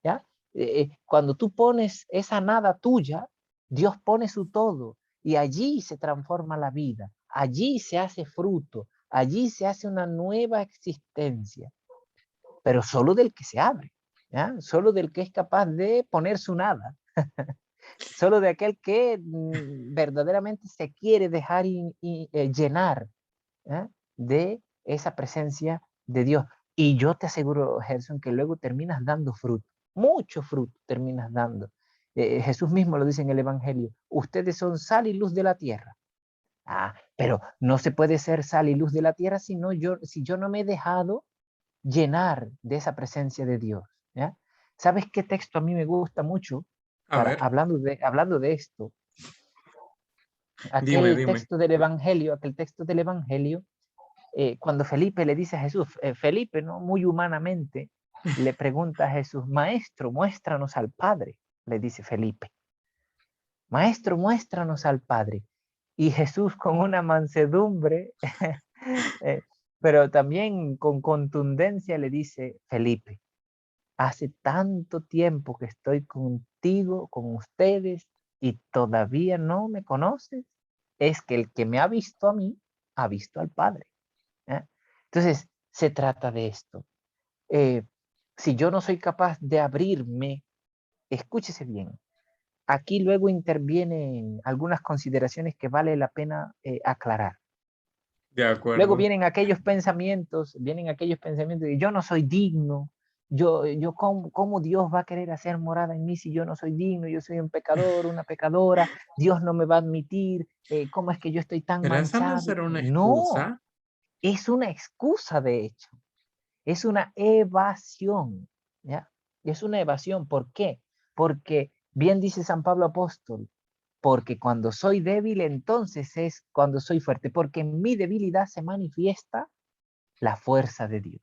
¿Ya? Cuando tú pones esa nada tuya, Dios pone su todo y allí se transforma la vida, allí se hace fruto, allí se hace una nueva existencia, pero solo del que se abre, ¿ya? Solo del que es capaz de poner su nada. Solo de aquel que verdaderamente se quiere dejar llenar, ¿eh? De esa presencia de Dios. Y yo te aseguro, Gerson, que luego terminas dando fruto, mucho fruto terminas dando. Jesús mismo lo dice en el Evangelio, ustedes son sal y luz de la tierra. Ah, pero no se puede ser sal y luz de la tierra si yo no me he dejado llenar de esa presencia de Dios. ¿Ya? ¿Sabes qué texto a mí me gusta mucho? A ver, Hablando de esto, dime, dime. aquel texto del Evangelio, cuando Felipe le dice a Jesús, Felipe, ¿no? Muy humanamente, le pregunta a Jesús, Maestro, muéstranos al Padre, le dice Felipe. Maestro, muéstranos al Padre. Y Jesús con una mansedumbre, eh, pero también con contundencia le dice, Felipe, hace tanto tiempo que estoy contigo, con ustedes, y todavía no me conoces. Es que el que me ha visto a mí, ha visto al Padre. ¿Eh? Entonces, se trata de esto. Eh, Si yo no soy capaz de abrirme, escúchese bien, aquí luego intervienen algunas consideraciones que vale la pena aclarar. De Luego acuerdo. vienen aquellos pensamientos de yo no soy digno, ¿cómo Dios va a querer hacer morada en mí si yo no soy digno? Yo soy un pecador, una pecadora, Dios no me va a admitir, ¿cómo es que yo estoy tan Pero esa no manchado? será una No, excusa. es una excusa de hecho, es una evasión, ¿ya? Es una evasión, ¿por qué? Porque bien dice San Pablo Apóstol, porque cuando soy débil, entonces es cuando soy fuerte, porque en mi debilidad se manifiesta la fuerza de Dios.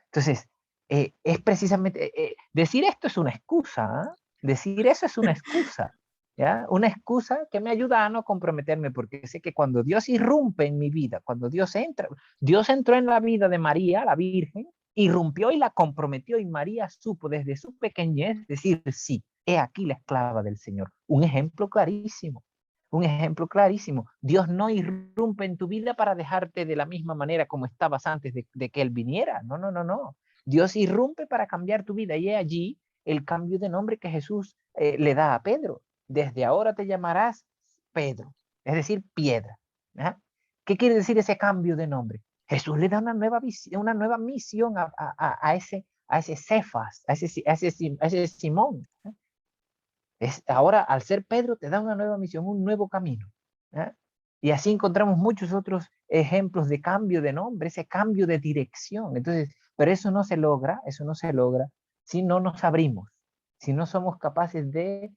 Entonces, es precisamente, decir esto es una excusa, ¿eh? Decir eso es una excusa, ¿ya? Una excusa que me ayuda a no comprometerme, porque sé que cuando Dios irrumpe en mi vida, cuando Dios entró en la vida de María, la Virgen, irrumpió y la comprometió, y María supo desde su pequeñez decir, sí, he aquí la esclava del Señor. Un ejemplo clarísimo. Un ejemplo clarísimo. Dios no irrumpe en tu vida para dejarte de la misma manera como estabas antes de que Él viniera. No, no, no, no. Dios irrumpe para cambiar tu vida. Y es allí el cambio de nombre que Jesús le da a Pedro. Desde ahora te llamarás Pedro, es decir, piedra. ¿Ah? ¿Qué quiere decir ese cambio de nombre? Jesús le da una nueva visión, una nueva misión a ese Cefas, a ese Simón. Ahora, al ser Pedro, te da una nueva misión, un nuevo camino. ¿Eh? Y así encontramos muchos otros ejemplos de cambio de nombre, ese cambio de dirección. Entonces, pero eso no se logra si no nos abrimos, si no somos capaces de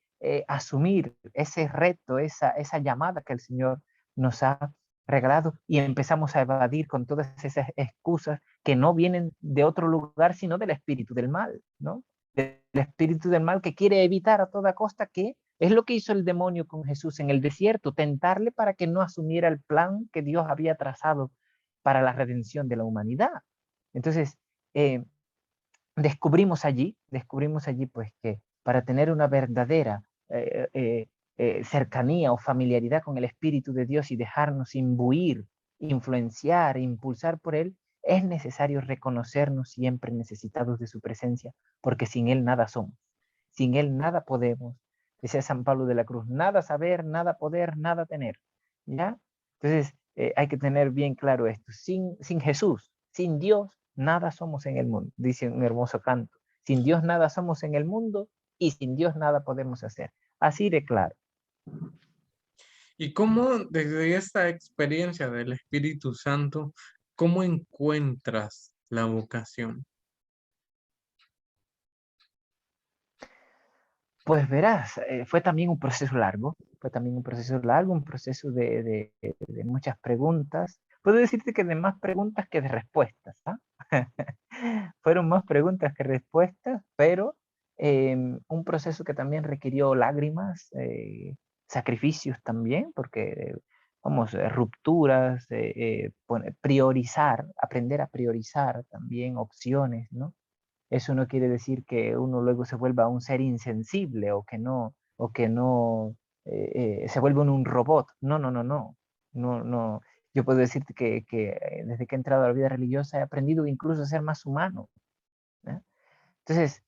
asumir ese reto, esa llamada que el Señor nos ha regalado y empezamos a evadir con todas esas excusas que no vienen de otro lugar, sino del espíritu del mal, ¿no? Del espíritu del mal que quiere evitar a toda costa que es lo que hizo el demonio con Jesús en el desierto, tentarle para que no asumiera el plan que Dios había trazado para la redención de la humanidad. Entonces, eh, descubrimos allí pues que para tener una verdadera cercanía o familiaridad con el Espíritu de Dios y dejarnos imbuir, influenciar, impulsar por Él, es necesario reconocernos siempre necesitados de su presencia, porque sin Él nada somos, sin Él nada podemos. Decía San Pablo de la Cruz, nada saber, nada poder, nada tener. ¿Ya? Entonces, hay que tener bien claro esto. Sin Jesús, sin Dios, nada somos en el mundo, dice un hermoso canto. Sin Dios nada somos en el mundo y sin Dios nada podemos hacer. Así de claro. ¿Y cómo desde esta experiencia del Espíritu Santo, cómo encuentras la vocación? Pues verás, fue también un proceso largo, un proceso de muchas preguntas. Puedo decirte que de más preguntas que de respuestas, ¿ah? Fueron más preguntas que respuestas, pero un proceso que también requirió lágrimas, sacrificios también, porque, vamos, rupturas, priorizar, aprender a priorizar también opciones, ¿no? Eso no quiere decir que uno luego se vuelva un ser insensible o que no se vuelva un robot. No, no, no, no. No, no. Yo puedo decirte que desde que he entrado a la vida religiosa he aprendido incluso a ser más humano. ¿Eh? Entonces,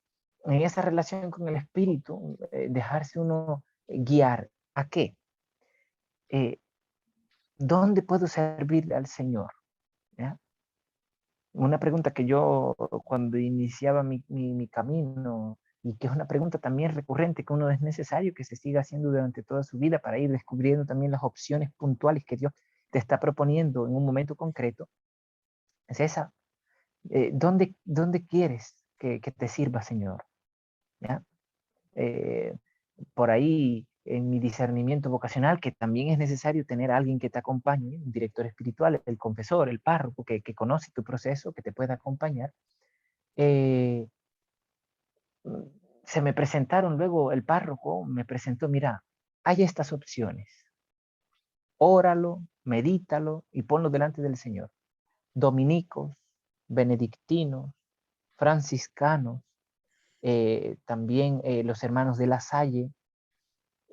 en esa relación con el espíritu, dejarse uno guiar. ¿A qué? Eh, ¿Dónde puedo servirle al Señor? ¿Ya? Una pregunta que yo cuando iniciaba mi camino y que es una pregunta también recurrente que uno es necesario que se siga haciendo durante toda su vida para ir descubriendo también las opciones puntuales que Dios te está proponiendo en un momento concreto, es esa. ¿Dónde quieres que te sirva, Señor? ¿Ya? Eh, por ahí en mi discernimiento vocacional, que también es necesario tener a alguien que te acompañe, un director espiritual, el confesor, el párroco, que conoce tu proceso, que te pueda acompañar. eh, Se me presentaron luego, el párroco me presentó, mira, hay estas opciones, óralo, medítalo y ponlo delante del Señor. Dominicos, benedictinos, franciscanos, también los hermanos de la Salle,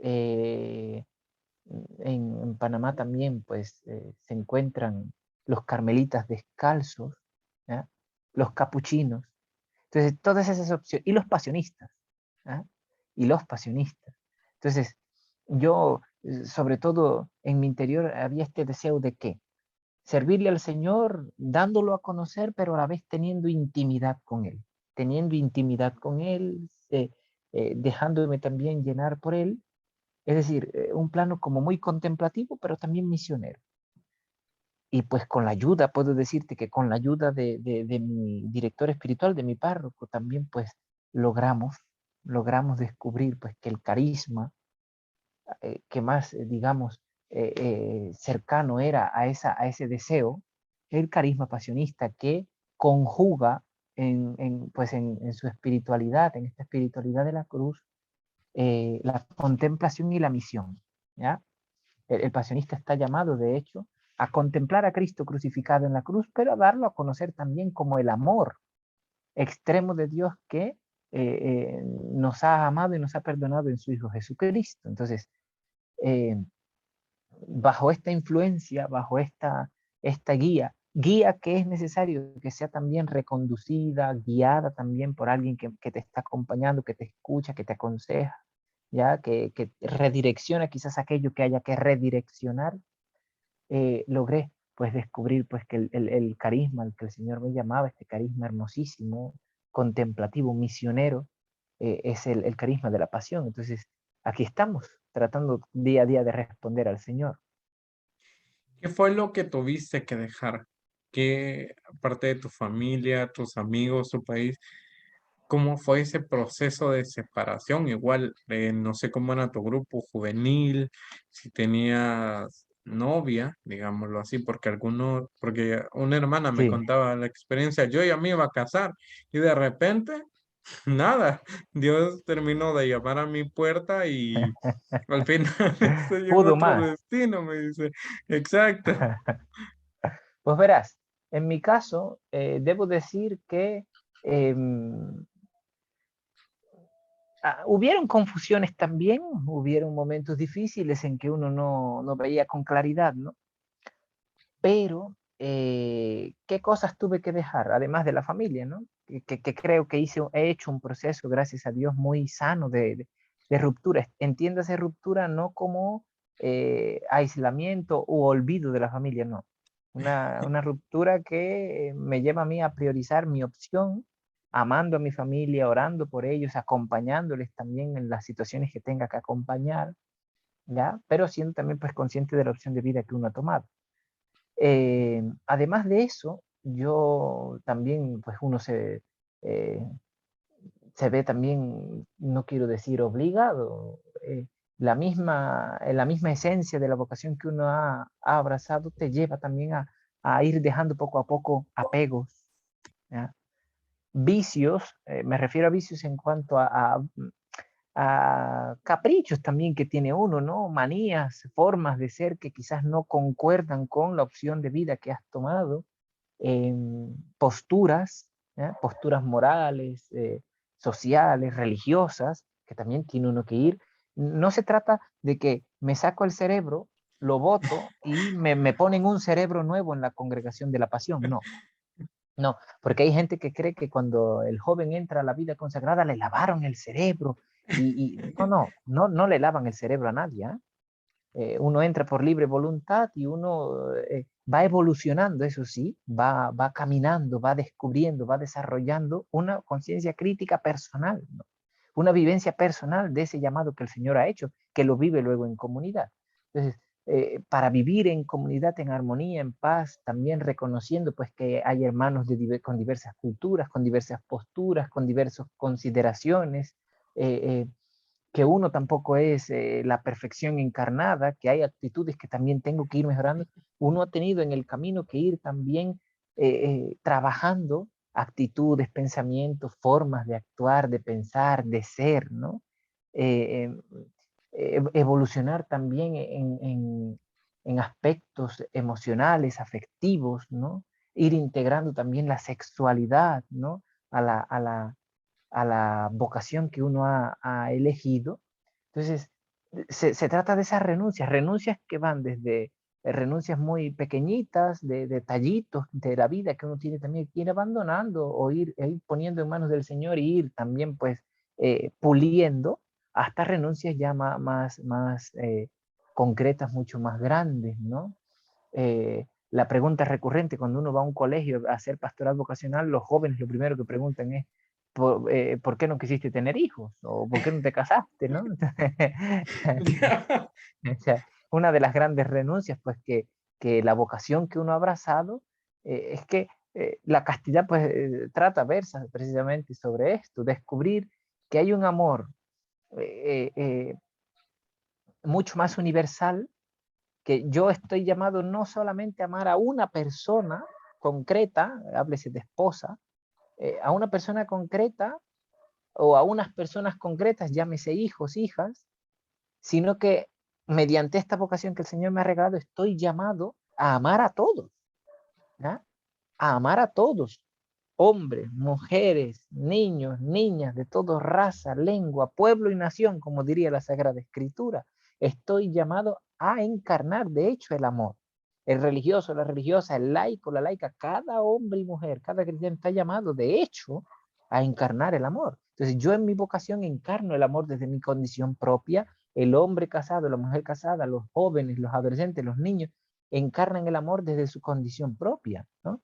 eh, en Panamá también pues se encuentran los carmelitas descalzos, ¿ya? Los capuchinos. Entonces, todas esas opciones, y los pasionistas, ¿ah? Y los pasionistas. Entonces, yo, sobre todo en mi interior, había este deseo de qué? Servirle al Señor, dándolo a conocer, pero a la vez teniendo intimidad con Él, dejándome también llenar por Él. Es decir, un plano como muy contemplativo, pero también misionero. Y pues con la ayuda, puedo decirte que con la ayuda de mi director espiritual, de mi párroco, también pues logramos, logramos descubrir pues que el carisma que más, digamos, cercano era a ese deseo, el carisma pasionista que conjuga pues en su espiritualidad, en esta espiritualidad de la cruz, la contemplación y la misión. ¿Ya? El pasionista está llamado, de hecho, a contemplar a Cristo crucificado en la cruz, pero a darlo a conocer también como el amor extremo de Dios que nos ha amado y nos ha perdonado en su Hijo Jesucristo. Entonces, eh, bajo esta influencia, bajo esta guía que es necesario que sea también reconducida, guiada también por alguien que te está acompañando, que te escucha, que te aconseja, ya que redirecciona quizás aquello que haya que redireccionar. Logré pues descubrir pues que el carisma al que el Señor me llamaba, este carisma hermosísimo, contemplativo, misionero, es el carisma de la pasión. Entonces, aquí estamos tratando día a día de responder al Señor. ¿Qué fue lo que tuviste que dejar? ¿Qué, aparte de tu familia, tus amigos, tu país, cómo fue ese proceso de separación? Igual, no sé cómo era tu grupo juvenil, si tenías novia, digámoslo así, porque una hermana me Sí. contaba la experiencia, yo ya me iba a casar y de repente, nada, Dios terminó de llamar a mi puerta y al final estoy en Pudo otro más. destino, me dice. Exacto. Pues verás, en mi caso, debo decir que hubieron confusiones también, hubieron momentos difíciles en que uno no veía con claridad, ¿no? Pero, ¿qué cosas tuve que dejar? Además de la familia, ¿no? Que creo que he hecho un proceso, gracias a Dios, muy sano de ruptura. Entiéndase ruptura no como aislamiento u olvido de la familia, no. Una ruptura que me lleva a mí a priorizar mi opción, amando a mi familia, orando por ellos, acompañándoles también en las situaciones que tenga que acompañar, ¿ya? Pero siendo también pues consciente de la opción de vida que uno ha tomado. Además de eso, yo también, pues uno eh, se ve también, no quiero decir obligado, la misma esencia de la vocación que uno ha abrazado te lleva también a ir dejando poco a poco apegos, ¿ya? Vicios, me refiero a vicios en cuanto a caprichos también que tiene uno, ¿no? Manías, formas de ser que quizás no concuerdan con la opción de vida que has tomado, posturas, ¿ya? Posturas morales, sociales, religiosas, que también tiene uno que ir. No se trata de que me saco el cerebro, lo boto y me ponen un cerebro nuevo en la congregación de la pasión, no. No, porque hay gente que cree que cuando el joven entra a la vida consagrada le lavaron el cerebro no le lavan el cerebro a nadie. ¿Ah? Uno entra por libre voluntad y uno va evolucionando, eso sí, va caminando, va descubriendo, va desarrollando una conciencia crítica personal, ¿no? Una vivencia personal de ese llamado que el Señor ha hecho, que lo vive luego en comunidad. Entonces, para vivir en comunidad, en armonía, en paz, también reconociendo pues que hay hermanos con diversas culturas, con diversas posturas, con diversas consideraciones, eh, eh, que uno tampoco es la perfección encarnada, que hay actitudes que también tengo que ir mejorando. Uno ha tenido en el camino que ir también trabajando actitudes, pensamientos, formas de actuar, de pensar, de ser, ¿no? Eh, Evolucionar también en aspectos emocionales, afectivos, ¿no? Ir integrando también la sexualidad, ¿no? A la vocación que uno ha elegido. Entonces, se trata de esas renuncias, renuncias que van desde renuncias muy pequeñitas, de detallitos de la vida que uno tiene también que ir abandonando o ir poniendo en manos del Señor y ir también pues puliendo hasta renuncias ya más concretas, mucho más grandes, ¿no? La pregunta recurrente cuando uno va a un colegio a hacer pastoral vocacional, los jóvenes lo primero que preguntan es, ¿por qué no quisiste tener hijos? ¿O por qué no te casaste? ¿No? O sea, una de las grandes renuncias, pues que la vocación que uno ha abrazado, es que la castidad pues versa precisamente sobre esto, descubrir que hay un amor eh, eh, mucho más universal, que yo estoy llamado no solamente a amar a una persona concreta, háblese de esposa, a una persona concreta o a unas personas concretas, llámese hijos, hijas, sino que mediante esta vocación que el Señor me ha regalado, estoy llamado a amar a todos, ¿ya? A amar a todos, hombres, mujeres, niños, niñas, de toda raza, lengua, pueblo y nación, como diría la Sagrada Escritura. Estoy llamado a encarnar, de hecho, el amor. El religioso, la religiosa, el laico, la laica, cada hombre y mujer, cada cristiano está llamado, de hecho, a encarnar el amor. Entonces, yo en mi vocación encarno el amor desde mi condición propia. El hombre casado, la mujer casada, los jóvenes, los adolescentes, los niños, encarnan el amor desde su condición propia, ¿no?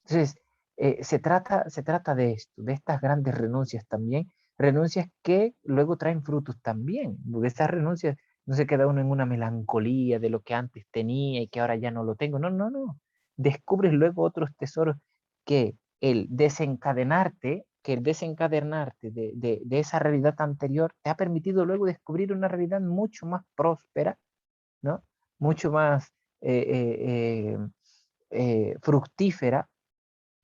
Entonces, se trata de esto, de estas grandes renuncias también, renuncias que luego traen frutos también, porque estas renuncias no se queda uno en una melancolía de lo que antes tenía y que ahora ya no lo tengo, no, no, no, descubres luego otros tesoros que que el desencadenarte de esa realidad anterior te ha permitido luego descubrir una realidad mucho más próspera, ¿no? Mucho más fructífera.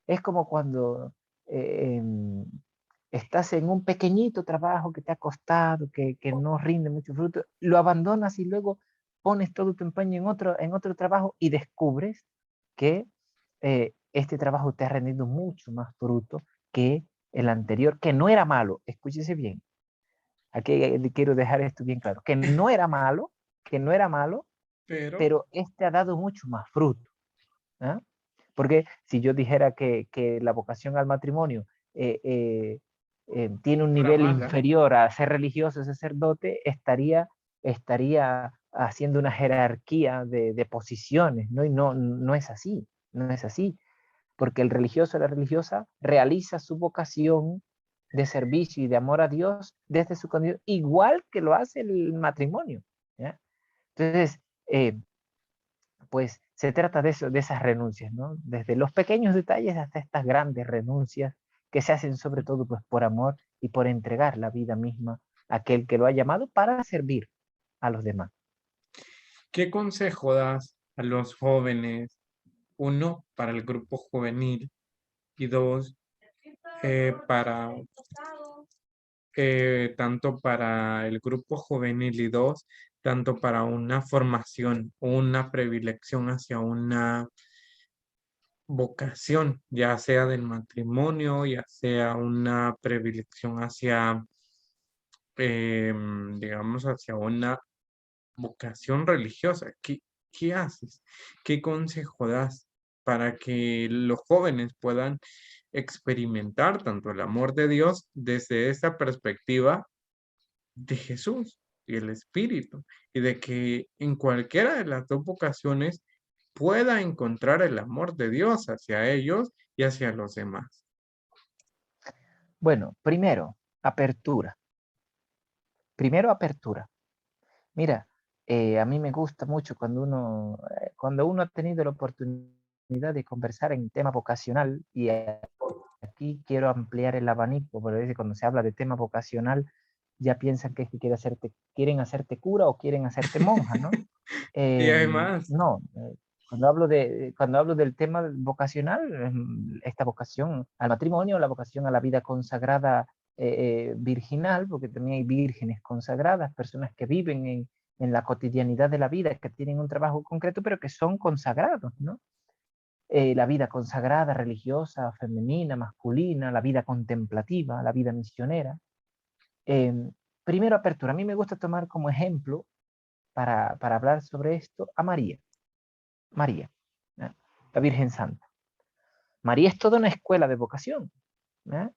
Es como cuando estás en un pequeñito trabajo que te ha costado, que no rinde mucho fruto, lo abandonas y luego pones todo tu empeño en otro trabajo y descubres que este trabajo te ha rendido mucho más fruto que el anterior, que no era malo. Escúchese bien. Aquí quiero dejar esto bien claro, que no era malo, Pero, pero este ha dado mucho más fruto. ¿Ah? Porque si yo dijera que la vocación al matrimonio tiene un la nivel mala, inferior a ser religioso, sacerdote, estaría haciendo una jerarquía de posiciones, ¿no? Y no es así, no es así, porque el religioso o la religiosa realiza su vocación de servicio y de amor a Dios desde su condición, igual que lo hace el matrimonio, ¿ya? Entonces, pues se trata de eso, de esas renuncias, ¿no? Desde los pequeños detalles hasta estas grandes renuncias que se hacen sobre todo pues por amor y por entregar la vida misma a aquel que lo ha llamado para servir a los demás. ¿qué consejo das a los jóvenes? Uno, para el grupo juvenil y dos, para tanto para el grupo juvenil y dos, tanto para una formación o una predilección hacia una vocación, ya sea del matrimonio, ya sea una predilección hacia, digamos, hacia una vocación religiosa. ¿Qué haces? ¿Qué consejo das para que los jóvenes puedan experimentar tanto el amor de Dios desde esa perspectiva de Jesús y el Espíritu, y de que en cualquiera de las dos vocaciones pueda encontrar el amor de Dios hacia ellos y hacia los demás? Bueno, primero, apertura. Primero, apertura. Mira, a mí me gusta mucho cuando uno ha tenido la oportunidad de conversar en tema vocacional, y aquí quiero ampliar el abanico, porque a veces cuando se habla de tema vocacional ya piensan que es que quieren hacerte cura o quieren hacerte monja, ¿no? Y además, No, cuando hablo del tema vocacional, esta vocación al matrimonio, la vocación a la vida consagrada virginal, porque también hay vírgenes consagradas, personas que viven en la cotidianidad de la vida, que tienen un trabajo concreto, pero que son consagrados, ¿no? La vida consagrada, religiosa, femenina, masculina, la vida contemplativa, la vida misionera. Primero, apertura. A mí me gusta tomar como ejemplo para hablar sobre esto a María. María, ¿ya? La Virgen Santa. María es toda una escuela de vocación. ¿Ya?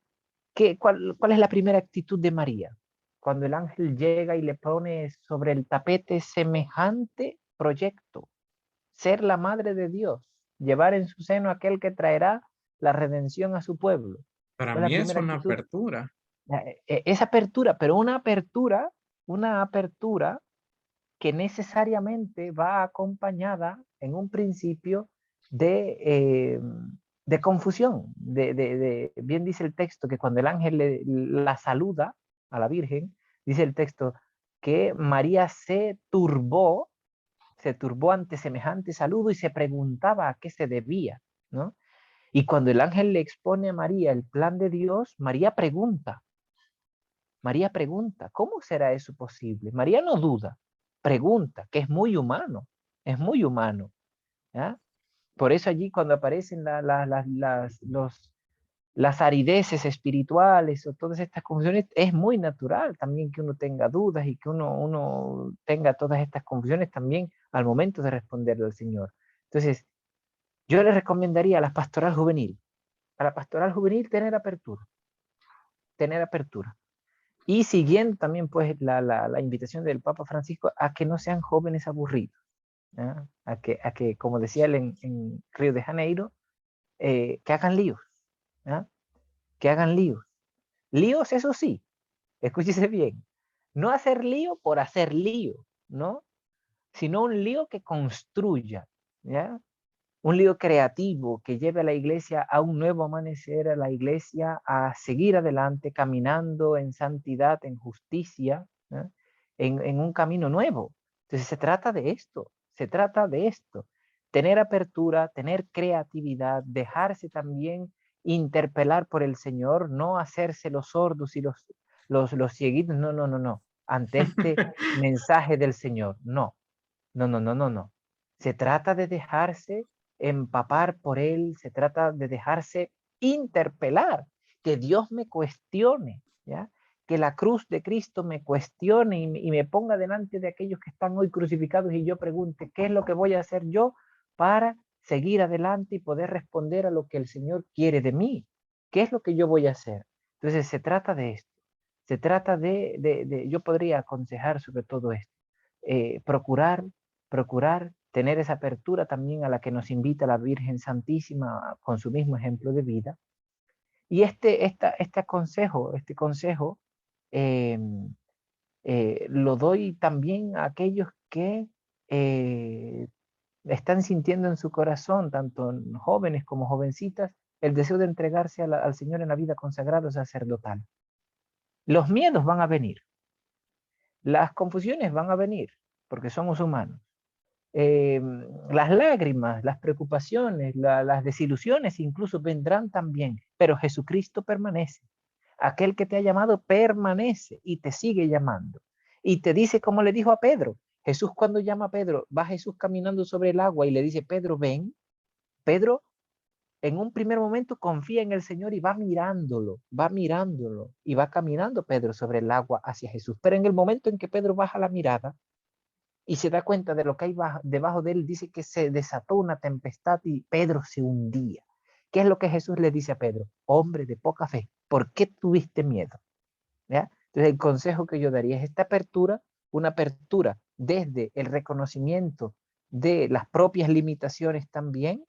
¿Cuál es la primera actitud de María? Cuando el ángel llega y le pone sobre el tapete semejante proyecto, ser la madre de Dios, llevar en su seno aquel que traerá la redención a su pueblo. Para ¿Cuál es la mí es primera una actitud? apertura. Es apertura, pero una apertura que necesariamente va acompañada en un principio de, de confusión. Bien dice el texto que cuando el ángel la saluda a la Virgen, dice el texto que María se turbó ante semejante saludo y se preguntaba a qué se debía, ¿no? Y cuando el ángel le expone a María el plan de Dios, María pregunta, ¿cómo será eso posible? María no duda, pregunta, que es muy humano. ¿Ya? Por eso allí cuando aparecen las arideces espirituales o todas estas confusiones, es muy natural también que uno tenga dudas y que uno tenga todas estas confusiones también al momento de responderle al Señor. Entonces, yo le recomendaría a la pastoral juvenil tener apertura. Y siguiendo también pues la invitación del Papa Francisco a que no sean jóvenes aburridos, ¿ya? A que, como decía él en Río de Janeiro, que hagan líos, ¿ya? Que hagan líos. Líos, eso sí, escúchese bien, no hacer lío por hacer lío, ¿no? Sino un lío que construya, ¿ya? Un lío creativo que lleve a la iglesia a un nuevo amanecer, a la iglesia a seguir adelante, caminando en santidad, en justicia, ¿no? En un camino nuevo. Entonces se trata de esto, tener apertura, tener creatividad, dejarse también interpelar por el Señor, no hacerse los sordos y los cieguitos, no, no, no, no, ante este mensaje del Señor, no, no, no, no, no, no. Se trata de dejarse empapar por él, se trata de dejarse interpelar, que Dios me cuestione, ¿ya? Que la cruz de Cristo me cuestione y me ponga delante de aquellos que están hoy crucificados y yo pregunte, ¿qué es lo que voy a hacer yo para seguir adelante y poder responder a lo que el Señor quiere de mí? ¿Qué es lo que yo voy a hacer? Entonces se trata de esto, se trata yo podría aconsejar sobre todo esto, procurar tener esa apertura también a la que nos invita la Virgen Santísima con su mismo ejemplo de vida. Y este consejo eh, lo doy también a aquellos que eh, están sintiendo en su corazón, tanto jóvenes como jovencitas, el deseo de entregarse al Señor en la vida consagrada sacerdotal. Los miedos van a venir, las confusiones van a venir, porque somos humanos. Las lágrimas, las preocupaciones, las desilusiones incluso vendrán también, pero Jesucristo permanece. Aquel que te ha llamado permanece y te sigue llamando. Y te dice como le dijo a Pedro. Jesús cuando llama a Pedro, va Jesús caminando sobre el agua y le dice, Pedro, ven. Pedro en un primer momento confía en el Señor y va mirándolo y va caminando Pedro sobre el agua hacia Jesús. Pero en el momento en que Pedro baja la mirada, y se da cuenta de lo que hay debajo de él, dice que se desató una tempestad y Pedro se hundía. ¿Qué es lo que Jesús le dice a Pedro? Hombre de poca fe, ¿por qué tuviste miedo? ¿Ya? Entonces el consejo que yo daría es esta apertura, una apertura desde el reconocimiento de las propias limitaciones también,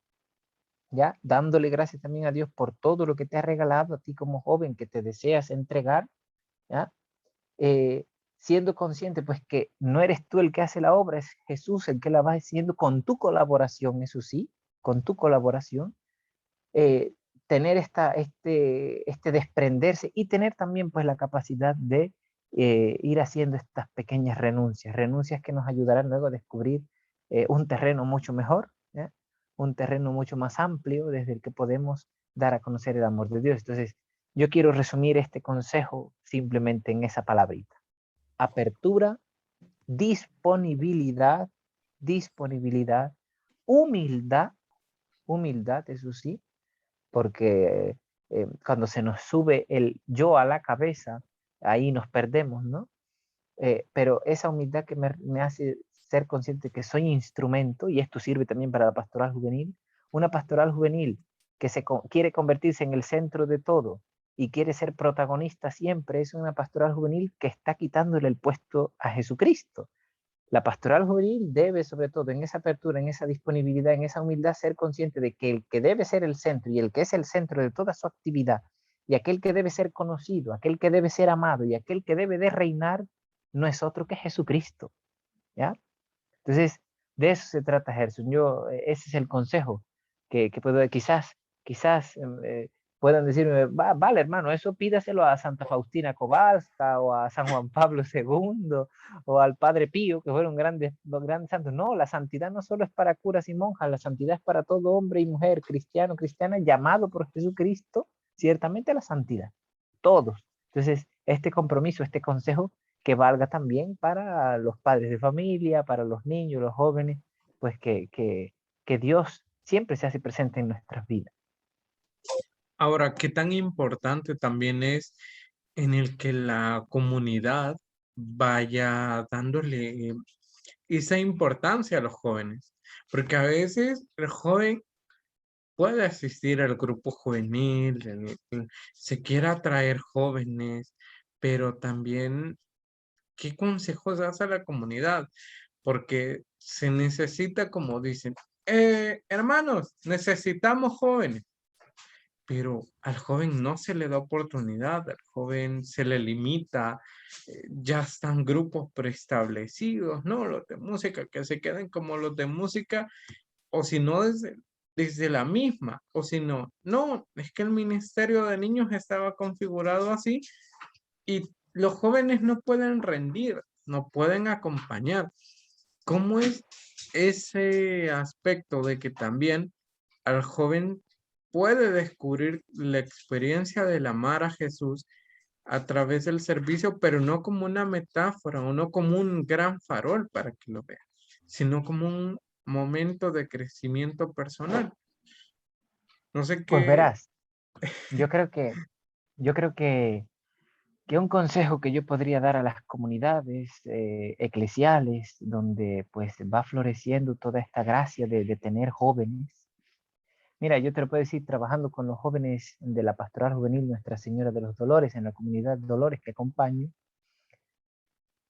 ¿ya? Dándole gracias también a Dios por todo lo que te ha regalado a ti como joven que te deseas entregar, ¿ya? eh, Siendo consciente pues que no eres tú el que hace la obra, es Jesús el que la va haciendo con tu colaboración, eso sí, con tu colaboración, eh, tener este desprenderse y tener también pues la capacidad de ir haciendo estas pequeñas renuncias que nos ayudarán luego a descubrir un terreno mucho mejor, ¿ya? Un terreno mucho más amplio desde el que podemos dar a conocer el amor de Dios. Entonces, yo quiero resumir este consejo simplemente en esa palabrita: apertura, disponibilidad, disponibilidad, humildad, humildad, eso sí, porque cuando se nos sube el yo a la cabeza, ahí nos perdemos, ¿no? Pero esa humildad que me hace ser consciente que soy instrumento, y esto sirve también para la pastoral juvenil. Una pastoral juvenil que quiere convertirse en el centro de todo y quiere ser protagonista siempre, es una pastoral juvenil que está quitándole el puesto a Jesucristo. La pastoral juvenil debe, sobre todo, en esa apertura, en esa disponibilidad, en esa humildad, ser consciente de que el que debe ser el centro y el que es el centro de toda su actividad, y aquel que debe ser conocido, aquel que debe ser amado y aquel que debe de reinar, no es otro que Jesucristo, ¿ya? Entonces, de eso se trata Gerson. Ese es el consejo que puedo, quizás puedan decirme, vale, hermano, eso pídaselo a Santa Faustina Kowalska o a San Juan Pablo II o al Padre Pío, que fueron los grandes santos. No, la santidad no solo es para curas y monjas, la santidad es para todo hombre y mujer, cristiano, cristiana, llamado por Jesucristo, ciertamente a la santidad. Todos. Entonces, este compromiso, este consejo que valga también para los padres de familia, para los niños, los jóvenes, pues que Dios siempre se hace presente en nuestras vidas. Ahora, qué tan importante también es en el que la comunidad vaya dándole esa importancia a los jóvenes, porque a veces el joven puede asistir al grupo juvenil, se quiera atraer jóvenes, pero también qué consejos das a la comunidad, porque se necesita, como dicen, hermanos, necesitamos jóvenes, pero al joven no se le da oportunidad, al joven se le limita, ya están grupos preestablecidos, ¿no? Los de música, que se queden como los de música, o si no, desde la misma, o si no, no, es que el Ministerio de Niños estaba configurado así y los jóvenes no pueden rendir, no pueden acompañar. ¿Cómo es ese aspecto de que también al joven puede descubrir la experiencia del amar a Jesús a través del servicio, pero no como una metáfora o no como un gran farol para que lo vea, sino como un momento de crecimiento personal? No sé Pues qué. verás, yo creo que, yo creo que un consejo que yo podría dar a las comunidades eclesiales, donde pues va floreciendo toda esta gracia de tener jóvenes. Mira, yo te lo puedo decir, trabajando con los jóvenes de la Pastoral Juvenil Nuestra Señora de los Dolores, en la comunidad Dolores que acompaño,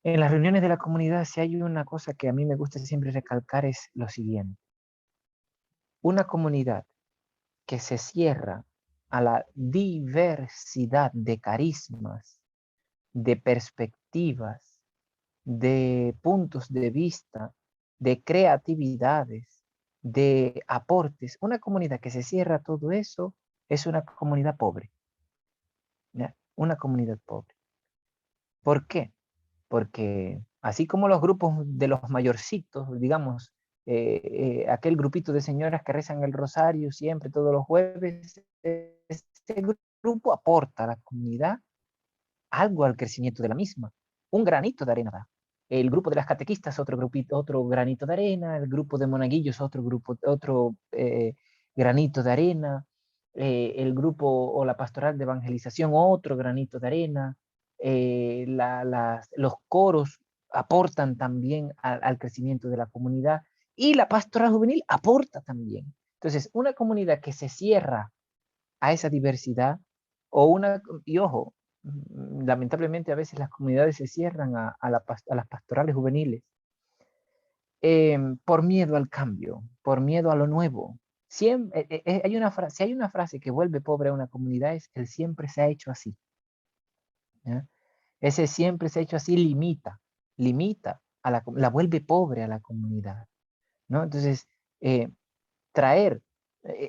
en las reuniones de la comunidad, si hay una cosa que a mí me gusta siempre recalcar es lo siguiente. Una comunidad que se cierra a la diversidad de carismas, de perspectivas, de puntos de vista, de creatividades, de aportes. Una comunidad que se cierra a todo eso es una comunidad pobre, ¿ya? Una comunidad pobre. ¿Por qué? Porque así como los grupos de los mayorcitos, digamos, aquel grupito de señoras que rezan el rosario siempre, todos los jueves, este grupo aporta a la comunidad algo al crecimiento de la misma, un granito de arena da. El grupo de las catequistas, otro grupito, otro granito de arena, el grupo de monaguillos, otro grupo, otro granito de arena, el grupo o la pastoral de evangelización, otro granito de arena, los coros aportan también al crecimiento de la comunidad y la pastoral juvenil aporta también. Entonces, una comunidad que se cierra a esa diversidad, y ojo, lamentablemente a veces las comunidades se cierran a las pastorales juveniles por miedo al cambio, por miedo a lo nuevo. Siempre, si hay una frase que vuelve pobre a una comunidad es el siempre se ha hecho así. ¿Ya? Ese siempre se ha hecho así limita la vuelve pobre a la comunidad, ¿no? Entonces, traer,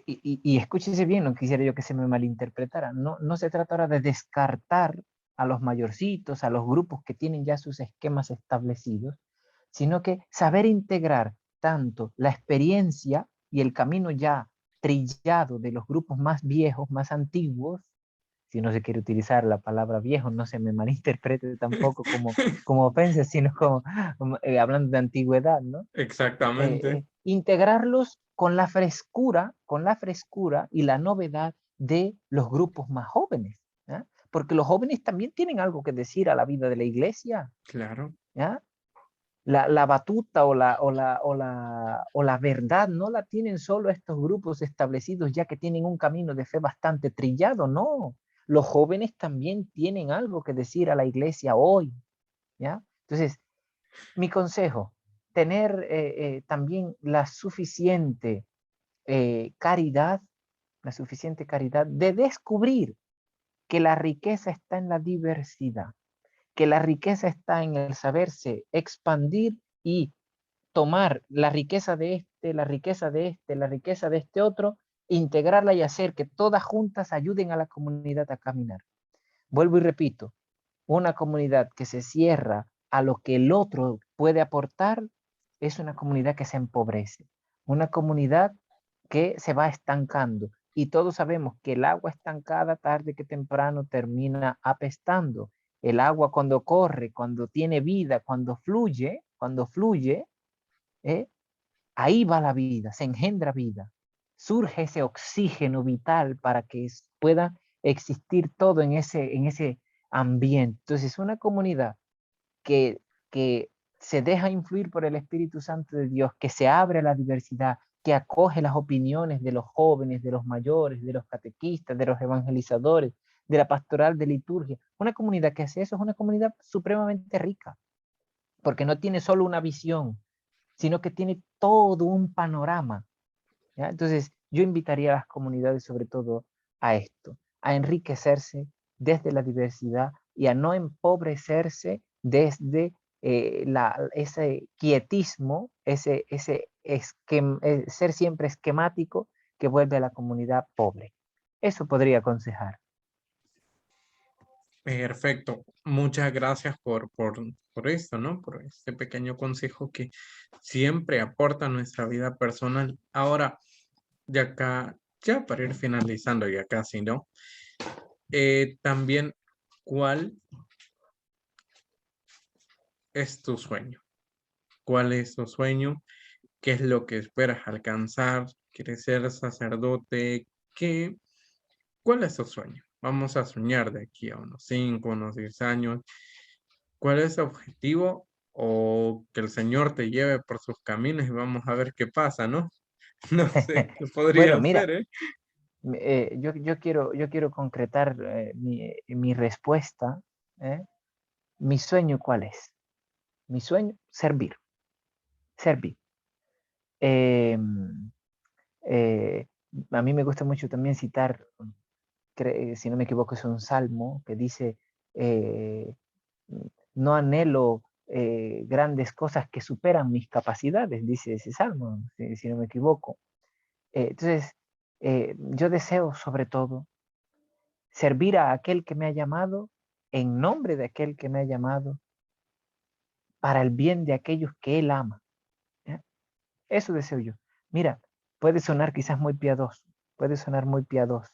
y escúchese bien, no quisiera yo que se me malinterpretara, no se trata ahora de descartar a los mayorcitos, a los grupos que tienen ya sus esquemas establecidos, sino que saber integrar tanto la experiencia y el camino ya trillado de los grupos más viejos, más antiguos, si no se quiere utilizar la palabra viejo, no se me malinterprete tampoco como ofensa, sino como hablando de antigüedad, ¿no? Exactamente. Integrarlos con la frescura y la novedad de los grupos más jóvenes, ¿ya? Porque los jóvenes también tienen algo que decir a la vida de la iglesia, Claro. ¿ya? la batuta o la verdad no la tienen solo estos grupos establecidos ya que tienen un camino de fe bastante trillado, no. Los jóvenes también tienen algo que decir a la iglesia hoy, ¿ya? Entonces, mi consejo, tener también caridad, la suficiente caridad de descubrir que la riqueza está en la diversidad, que la riqueza está en el saberse expandir y tomar la riqueza de este, la riqueza de este, la riqueza de este otro, integrarla y hacer que todas juntas ayuden a la comunidad a caminar. Vuelvo y repito, una comunidad que se cierra a lo que el otro puede aportar es una comunidad que se empobrece, una comunidad que se va estancando. Y todos sabemos que el agua estancada tarde que temprano termina apestando. El agua cuando corre, cuando tiene vida, cuando fluye, ¿eh? Ahí va la vida, se engendra vida. Surge ese oxígeno vital para que pueda existir todo en ese ambiente. Entonces, una comunidad que, que se deja influir por el Espíritu Santo de Dios, que se abre a la diversidad, que acoge las opiniones de los jóvenes, de los mayores, de los catequistas, de los evangelizadores, de la pastoral de liturgia. Una comunidad que hace eso es una comunidad supremamente rica, porque no tiene solo una visión, sino que tiene todo un panorama. ¿Ya? Entonces, yo invitaría a las comunidades sobre todo a esto, a enriquecerse desde la diversidad y a no empobrecerse desde ese quietismo, ser siempre esquemático que vuelve a la comunidad pobre. Eso podría aconsejar. Perfecto. Muchas gracias por esto, ¿no? Por este pequeño consejo que siempre aporta a nuestra vida personal. Ahora, de acá, ya para ir finalizando, ya casi, ¿no? También, ¿cuál es tu sueño? ¿Cuál es tu sueño? ¿Qué es lo que esperas alcanzar? ¿Quieres ser sacerdote? ¿Qué? ¿Cuál es tu sueño? Vamos a soñar de aquí a unos 5, unos 10 años. ¿Cuál es el objetivo? O que el Señor te lleve por sus caminos y vamos a ver qué pasa, ¿no? No sé qué Bueno, podría mira, ser, ¿eh? yo quiero concretar mi respuesta. ¿Eh? ¿Mi sueño cuál es? Mi sueño, servir, servir. Eh, eh, a mí me gusta mucho también citar, si no me equivoco, es un salmo que dice, eh, no anhelo grandes cosas que superan mis capacidades, dice ese salmo, si no me equivoco. Entonces, yo deseo sobre todo servir a aquel que me ha llamado en nombre de aquel que me ha llamado para el bien de aquellos que él ama. ¿Ya? Eso deseo yo. Mira, puede sonar quizás muy piadoso, puede sonar muy piadoso,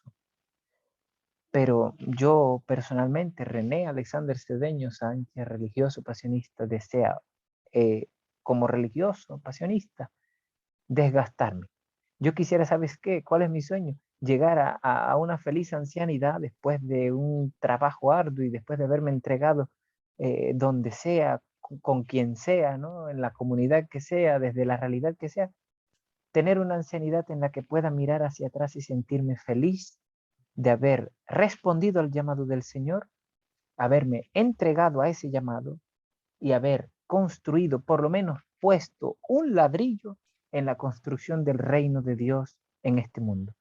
pero yo personalmente, René Alexander Cedeño Sánchez, religioso pasionista, desea, eh, como religioso pasionista, desgastarme. Yo quisiera, ¿sabes qué? ¿Cuál es mi sueño? Llegar a una feliz ancianidad después de un trabajo arduo y después de haberme entregado donde sea, con quien sea, ¿no? En la comunidad que sea, desde la realidad que sea, tener una ancianidad en la que pueda mirar hacia atrás y sentirme feliz de haber respondido al llamado del Señor, haberme entregado a ese llamado y haber construido, por lo menos puesto un ladrillo en la construcción del reino de Dios en este mundo.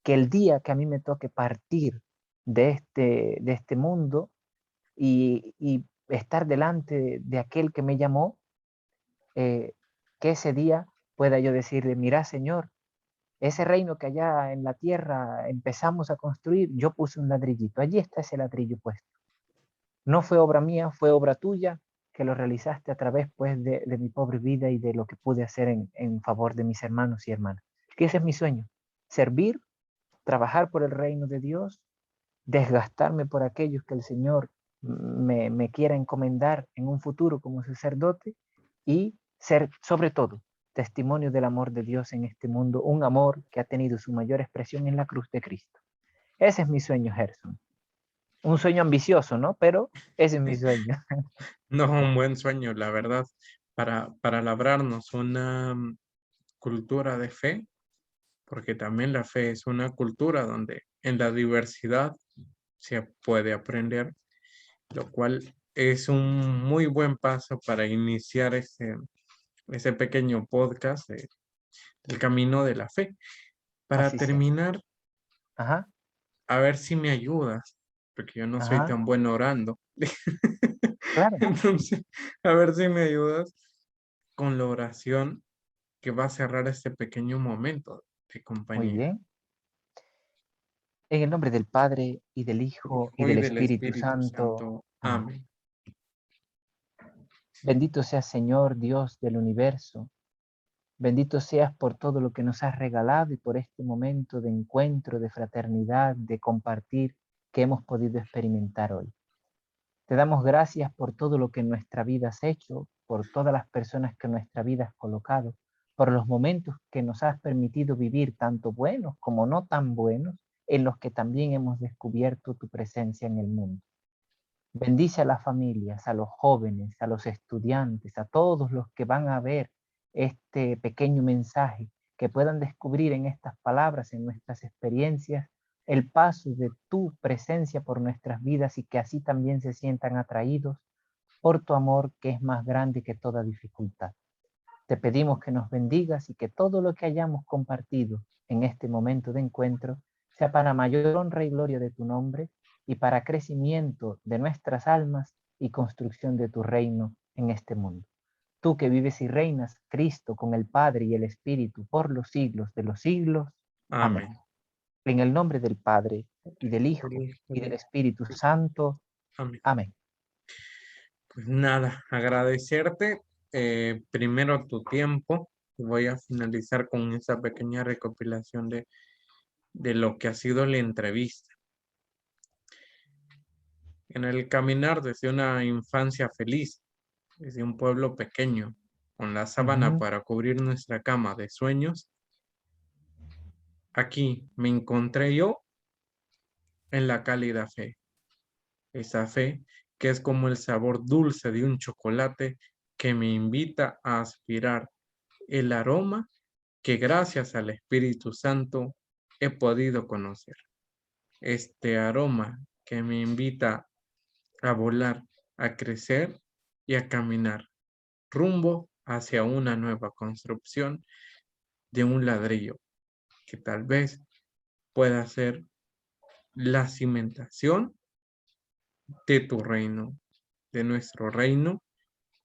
Que el día que a mí me toque partir de este mundo y estar delante de aquel que me llamó, que ese día pueda yo decirle, mira Señor, ese reino que allá en la tierra empezamos a construir, yo puse un ladrillito, allí está ese ladrillo puesto. No fue obra mía, fue obra tuya, que lo realizaste a través pues de mi pobre vida y de lo que pude hacer en favor de mis hermanos y hermanas. Que ese es mi sueño, servir, trabajar por el reino de Dios, desgastarme por aquellos que el Señor me quiera encomendar en un futuro como sacerdote y ser sobre todo testimonio del amor de Dios en este mundo, un amor que ha tenido su mayor expresión en la cruz de Cristo. Ese es mi sueño, Gerson. Un sueño ambicioso, ¿no? Pero ese es mi sueño. No es un buen sueño, la verdad. para labrarnos una cultura de fe, porque también la fe es una cultura donde en la diversidad se puede aprender, lo cual es un muy buen paso para iniciar ese pequeño podcast del camino de la fe. Para Así sea. terminar, Ajá, a ver si me ayudas, porque yo no soy ajá, tan bueno orando. claro. Entonces, a ver si me ayudas con la oración que va a cerrar este pequeño momento de Muy compañía. bien. En el nombre del Padre, y del Del Hijo, y Hijo y del del Espíritu Espíritu Santo. Santo. Amén. Amén. Bendito seas, Señor, Dios del universo. Bendito seas por todo lo que nos has regalado y por este momento de encuentro, de fraternidad, de compartir que hemos podido experimentar hoy. Te damos gracias por todo lo que en nuestra vida has hecho, por todas las personas que en nuestra vida has colocado, por los momentos que nos has permitido vivir, tanto buenos como no tan buenos, en los que también hemos descubierto tu presencia en el mundo. Bendice a las familias, a los jóvenes, a los estudiantes, a todos los que van a ver este pequeño mensaje, que puedan descubrir en estas palabras, en nuestras experiencias, el paso de tu presencia por nuestras vidas y que así también se sientan atraídos por tu amor que es más grande que toda dificultad. Te pedimos que nos bendigas y que todo lo que hayamos compartido en este momento de encuentro sea para mayor honra y gloria de tu nombre y para crecimiento de nuestras almas y construcción de tu reino en este mundo. Tú que vives y reinas, Cristo, con el Padre y el Espíritu por los siglos de los siglos. Amén. Amén. En el nombre del Padre y del Del Hijo Hijo y y del del Espíritu Espíritu. Santo. Amén. Amén. Pues nada, agradecerte primero tu tiempo. Voy a finalizar con esa pequeña recopilación de lo que ha sido la entrevista. En el caminar desde una infancia feliz, desde un pueblo pequeño, con la sábana Ujú. para cubrir nuestra cama de sueños, aquí me encontré yo en la cálida fe. Esa fe que es como el sabor dulce de un chocolate que me invita a aspirar el aroma que gracias al Espíritu Santo he podido conocer. Este aroma que me invita a volar, a crecer y a caminar rumbo hacia una nueva construcción de un ladrillo que tal vez pueda ser la cimentación de tu reino, de nuestro reino,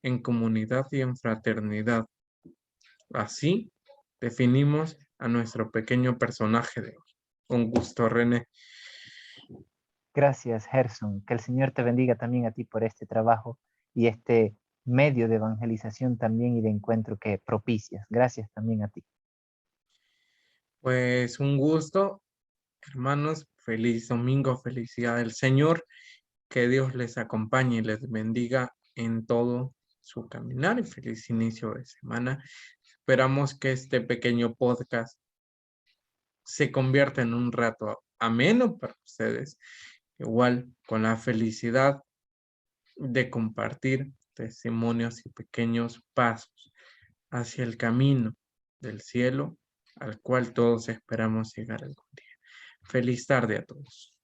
en comunidad y en fraternidad. Así definimos a nuestro pequeño personaje de hoy. Un gusto, René. Gracias, Gerson. Que el Señor te bendiga también a ti por este trabajo y este medio de evangelización también y de encuentro que propicias. Gracias también a ti. Pues un gusto, hermanos. Feliz domingo, felicidad del Señor. Que Dios les acompañe y les bendiga en todo su caminar y feliz inicio de semana. Esperamos que este pequeño podcast se convierta en un rato ameno para ustedes, igual con la felicidad de compartir testimonios y pequeños pasos hacia el camino del cielo al cual todos esperamos llegar algún día. Feliz tarde a todos.